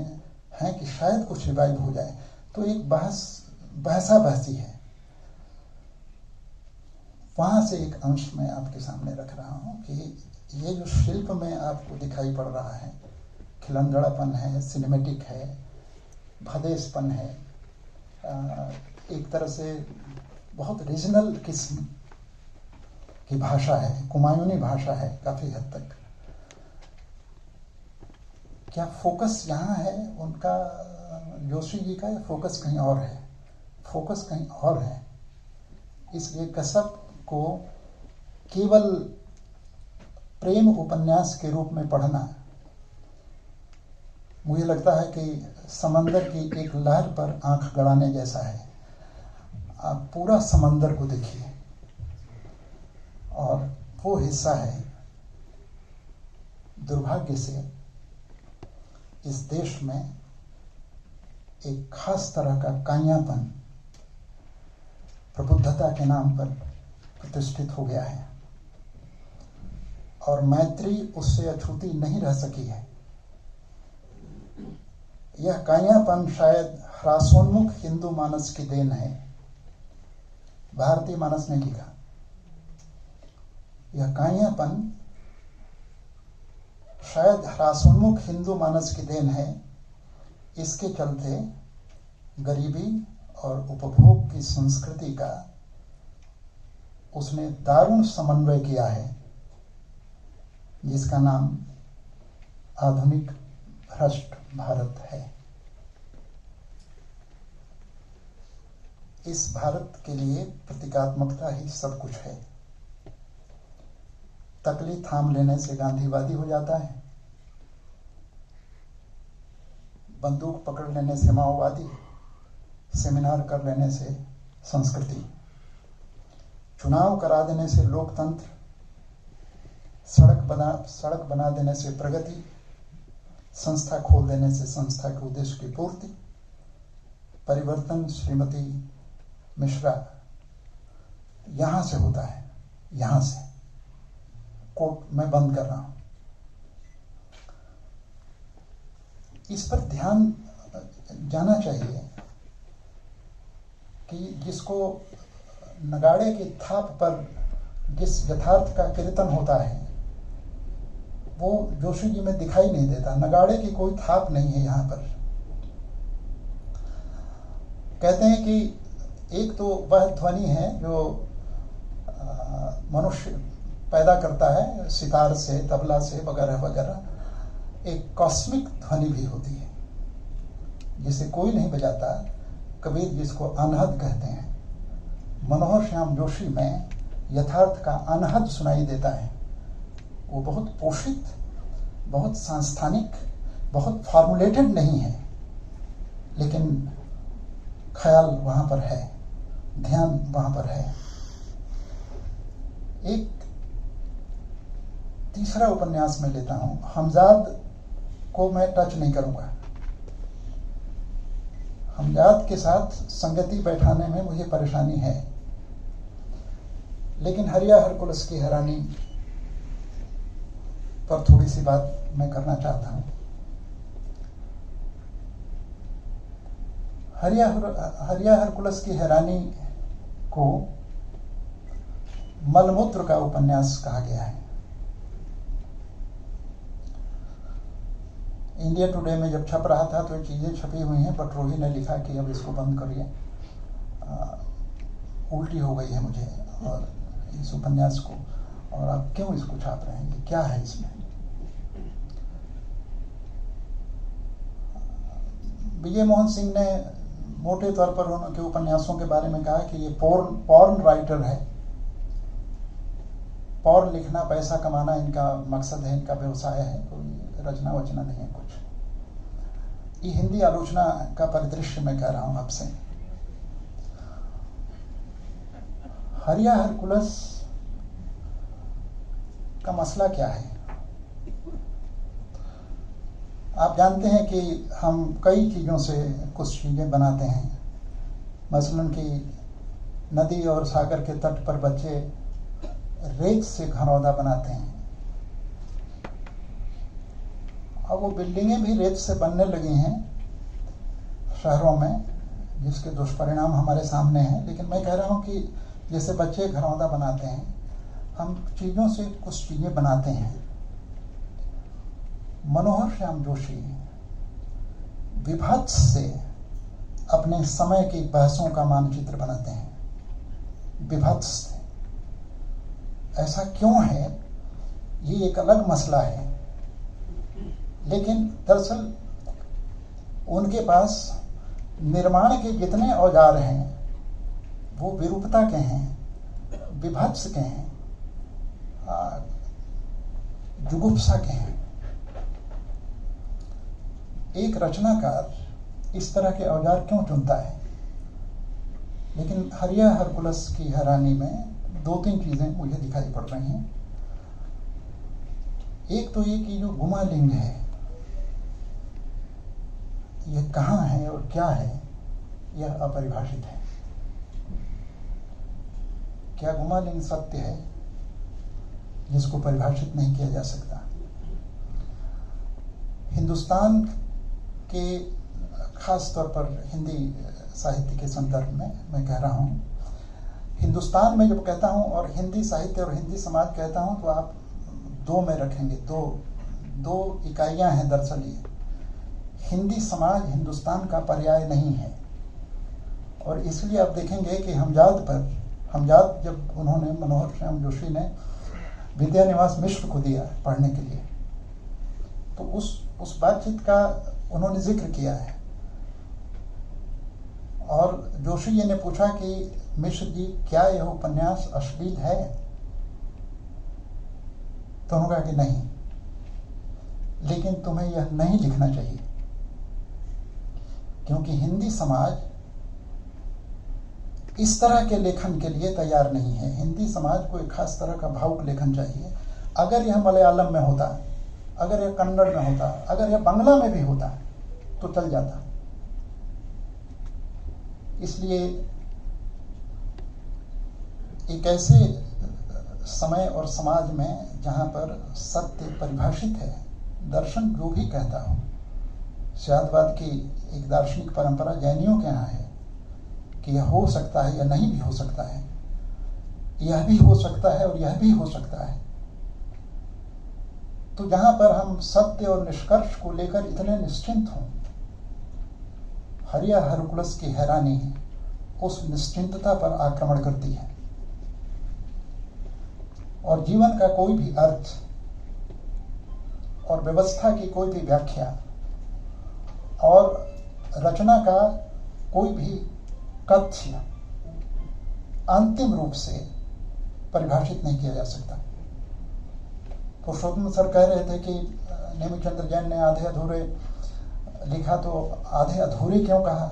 हैं कि शायद कुछ रिवाइव हो जाए। तो एक बहसा बहसी है। वहां से एक अंश मैं आपके सामने रख रहा हूं कि ये जो शिल्प में आपको दिखाई पड़ रहा है, खिलंदड़ापन है, सिनेमेटिक है, भदेसपन है, एक तरह से बहुत रीजनल किस्म की भाषा है, कुमायूनी भाषा है काफी हद तक। क्या फोकस यहाँ है उनका, जोशी जी का, या फोकस कहीं और है? फोकस कहीं और है। इसलिए कसब को केवल प्रेम उपन्यास के रूप में पढ़ना मुझे लगता है कि समंदर की एक लहर पर आंख गड़ाने जैसा है। आप पूरा समंदर को देखिए और वो हिस्सा है, दुर्भाग्य से इस देश में एक खास तरह का काइयापन प्रबुद्धता के नाम पर प्रतिष्ठित हो गया है और मैत्री उससे अछूती नहीं रह सकी है। यह काइयापन शायद ह्रासोन्मुख हिंदू मानस की देन है, भारतीय मानस ने लिखा। यह काइयापन शायद ह्रासोन्मुख हिंदू मानस की देन है। इसके चलते गरीबी और उपभोग की संस्कृति का उसने दारुण समन्वय किया है, जिसका नाम आधुनिक भ्रष्ट भारत है। इस भारत के लिए प्रतीकात्मकता ही सब कुछ है। तकली थाम लेने से गांधीवादी हो जाता है, बंदूक पकड़ लेने से माओवादी, सेमिनार कर लेने से संस्कृति, चुनाव करा देने से लोकतंत्र, सड़क बना देने से प्रगति, संस्था खोल देने से संस्था के उद्देश्य की पूर्ति, परिवर्तन श्रीमती मिश्रा यहां से होता है। यहां से कोट मैं बंद कर रहा हूं। इस पर ध्यान जाना चाहिए कि जिसको नगाड़े की थाप पर जिस यथार्थ का कीर्तन होता है वो जोशी जी में दिखाई नहीं देता। नगाड़े की कोई थाप नहीं है यहाँ पर। कहते हैं कि एक तो वह ध्वनि है जो मनुष्य पैदा करता है सितार से, तबला से, वगैरह वगैरह। एक कॉस्मिक ध्वनि भी होती है जिसे कोई नहीं बजाता, कबीर जिसको अनहद कहते हैं। मनोहर श्याम जोशी में यथार्थ का अनहद सुनाई देता है। वो बहुत पोषित, बहुत सांस्थानिक, बहुत फॉर्मुलेटेड नहीं है, लेकिन ख्याल वहां पर है, ध्यान वहां पर है। एक तीसरा उपन्यास में लेता हूं, हमजाद को मैं टच नहीं करूंगा। हमजाद के साथ संगति बैठाने में मुझे परेशानी है, लेकिन हरिया हरकुलस की हैरानी पर थोड़ी सी बात मैं करना चाहता हूं। हरिया हरकुलस की हैरानी को मलमूत्र का उपन्यास कहा गया है। इंडिया टुडे में जब छप रहा था तो ये चीजें छपी हुई हैं, बट रोही ने लिखा कि अब इसको बंद करिए, उल्टी हो गई है मुझे और इस उपन्यास को, और आप क्यों इसको छाप रहे हैं, ये क्या है इसमें। विजय मोहन सिंह ने मोटे तौर पर उनके उपन्यासों के बारे में कहा कि ये पॉर्न राइटर है। पॉर्न लिखना, पैसा कमाना इनका मकसद है, इनका व्यवसाय है, कोई रचना वचना नहीं है कुछ। ये हिंदी आलोचना का परिदृश्य मैं कह रहा हूं आपसे। हरिया हरकुलस का मसला क्या है? आप जानते हैं कि हम कई चीज़ों से कुछ चीज़ें बनाते हैं। मसलन कि नदी और सागर के तट पर बच्चे रेत से घरौंदा बनाते हैं। अब वो बिल्डिंगें भी रेत से बनने लगी हैं शहरों में, जिसके दुष्परिणाम हमारे सामने हैं। लेकिन मैं कह रहा हूँ कि जैसे बच्चे घरौंदा बनाते हैं, हम चीज़ों से कुछ चीज़ें बनाते हैं। मनोहर श्याम जोशी विभत्स से अपने समय की बहसों का मानचित्र बनाते हैं। विभत्स से ऐसा क्यों है, ये एक अलग मसला है। लेकिन दरअसल उनके पास निर्माण के जितने औजार हैं वो विरूपता के हैं, विभत्स के हैं, जुगुप्सा के हैं। एक रचनाकार इस तरह के औजार क्यों चुनता है? लेकिन हरिया हरकुलस की हैरानी में दो तीन चीजें मुझे दिखाई पड़ रही हैं। एक तो ये कि जो गुमालिंग है ये कहाँ है और क्या है, यह अपरिभाषित है। क्या गुमालिंग सत्य है जिसको परिभाषित नहीं किया जा सकता? हिंदुस्तान के खास तौर पर हिंदी साहित्य के संदर्भ में मैं कह रहा हूँ, हिंदुस्तान में जब कहता हूँ और हिंदी साहित्य और हिंदी समाज कहता हूँ तो आप दो में रखेंगे, दो इकाइयाँ हैं दरअसल। ये हिंदी समाज हिंदुस्तान का पर्याय नहीं है। और इसलिए आप देखेंगे कि हमजाद जब उन्होंने, मनोहर श्याम जोशी ने विद्यानिवास मिश्र को दिया पढ़ने के लिए, तो उस बातचीत का उन्होंने जिक्र किया है। और जोशी जी ने पूछा कि मिश्र जी क्या यह उपन्यास अश्लील है? तो उन्होंने कहा कि नहीं, लेकिन तुम्हें यह नहीं लिखना चाहिए, क्योंकि हिंदी समाज इस तरह के लेखन के लिए तैयार नहीं है। हिंदी समाज को एक खास तरह का भावुक लेखन चाहिए। अगर यह मलयालम में होता, अगर यह कन्नड़ में होता, अगर यह बांग्ला में भी होता तो चल जाता। इसलिए एक ऐसे समय और समाज में जहां पर सत्य परिभाषित है, दर्शन जो भी कहता हो, शायदवाद की एक दार्शनिक परंपरा जैनियों के यहाँ है कि यह हो सकता है या नहीं भी हो सकता है, यह भी हो सकता है और यह भी हो सकता है। तो जहां पर हम सत्य और निष्कर्ष को लेकर इतने निश्चिंत हों, हरिया हरकुलस की हैरानी उस निश्चिंतता पर आक्रमण करती है और जीवन का कोई भी अर्थ और व्यवस्था की कोई भी व्याख्या और रचना का कोई भी कथ्य अंतिम रूप से परिभाषित नहीं किया जा सकता। पुरुषोत्तम सर कह रहे थे कि नेमिचंद्र जैन ने आधे अधूरे लिखा, तो आधे अधूरे क्यों कहा?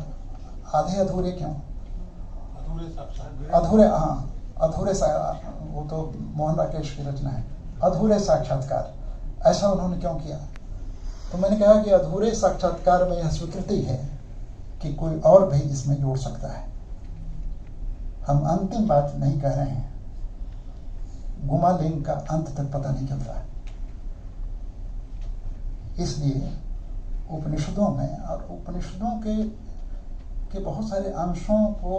आधे अधूरे क्यों? अधूरे, हाँ, अधूरे, वो तो मोहन राकेश की रचना है, अधूरे साक्षात्कार, ऐसा उन्होंने क्यों किया? तो मैंने कहा कि अधूरे साक्षात्कार में यह स्वीकृति है कि कोई और भी इसमें जोड़ सकता है। हम अंतिम बात नहीं कह रहे हैं, गुमा लिंग का अंत तक पता नहीं चल रहा है। इसलिए उपनिषदों में और उपनिषदों के बहुत सारे अंशों को,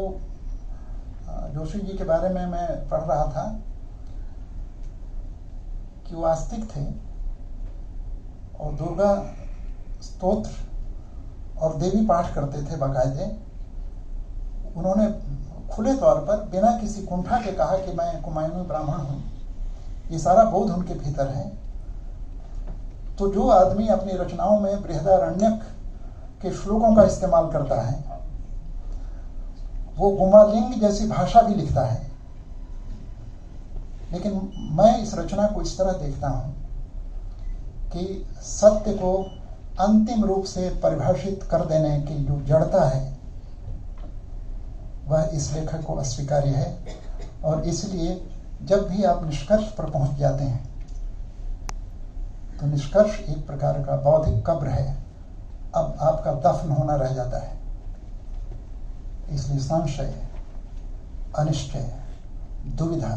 जोशी जी के बारे में मैं पढ़ रहा था कि वो आस्तिक थे और दुर्गा स्तोत्र और देवी पाठ करते थे बाकायदे। उन्होंने खुले तौर पर बिना किसी कुंठा के कहा कि मैं कुमायूनी ब्राह्मण हूं। ये सारा बोध उनके भीतर है। तो जो आदमी अपनी रचनाओं में बृहदारण्यक के श्लोकों का इस्तेमाल करता है, वो गुमालिंग जैसी भाषा भी लिखता है। लेकिन मैं इस रचना को इस तरह देखता हूं कि सत्य को अंतिम रूप से परिभाषित कर देने की जो जड़ता है वह इस लेखक को अस्वीकार्य है। और इसलिए जब भी आप निष्कर्ष पर पहुंच जाते हैं तो निष्कर्ष एक प्रकार का बौद्धिक कब्र है, अब आपका दफन होना रह जाता है। इसलिए संशय, अनिश्चय, दुविधा,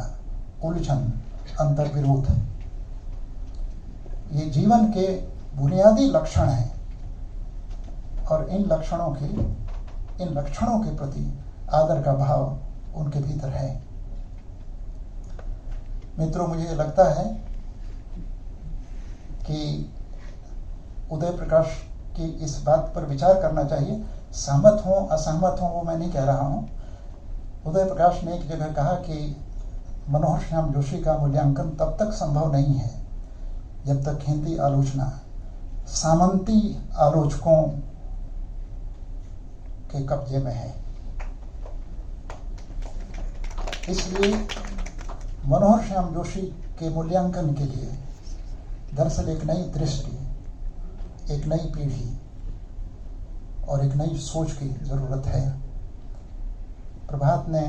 उलझन, अंतर्विरोध, ये जीवन के बुनियादी लक्षण हैं और इन लक्षणों के प्रति आदर का भाव उनके भीतर है। मित्रों, मुझे लगता है कि उदय प्रकाश की इस बात पर विचार करना चाहिए। सहमत हो असहमत हो वो मैं नहीं कह रहा हूं। उदय प्रकाश ने एक जगह कहा कि मनोहर श्याम जोशी का मूल्यांकन तब तक संभव नहीं है जब तक हिंदी आलोचना सामंती आलोचकों के कब्जे में है। इसलिए मनोहर श्याम जोशी के मूल्यांकन के लिए दरअसल एक नई दृष्टि, एक नई पीढ़ी और एक नई सोच की जरूरत है। प्रभात ने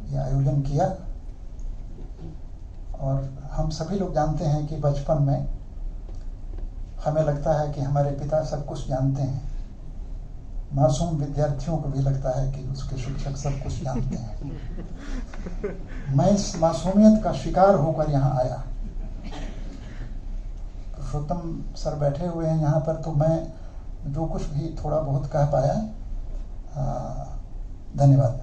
यह आयोजन किया और हम सभी लोग जानते हैं कि बचपन में हमें लगता है कि हमारे पिता सब कुछ जानते हैं। मासूम विद्यार्थियों को भी लगता है कि उसके शिक्षक सब कुछ जानते हैं। मैं इस मासूमियत का शिकार होकर यहाँ आया। पुरुषोत्तम सर बैठे हुए हैं यहाँ पर, तो मैं जो कुछ भी थोड़ा बहुत कह पाया, धन्यवाद।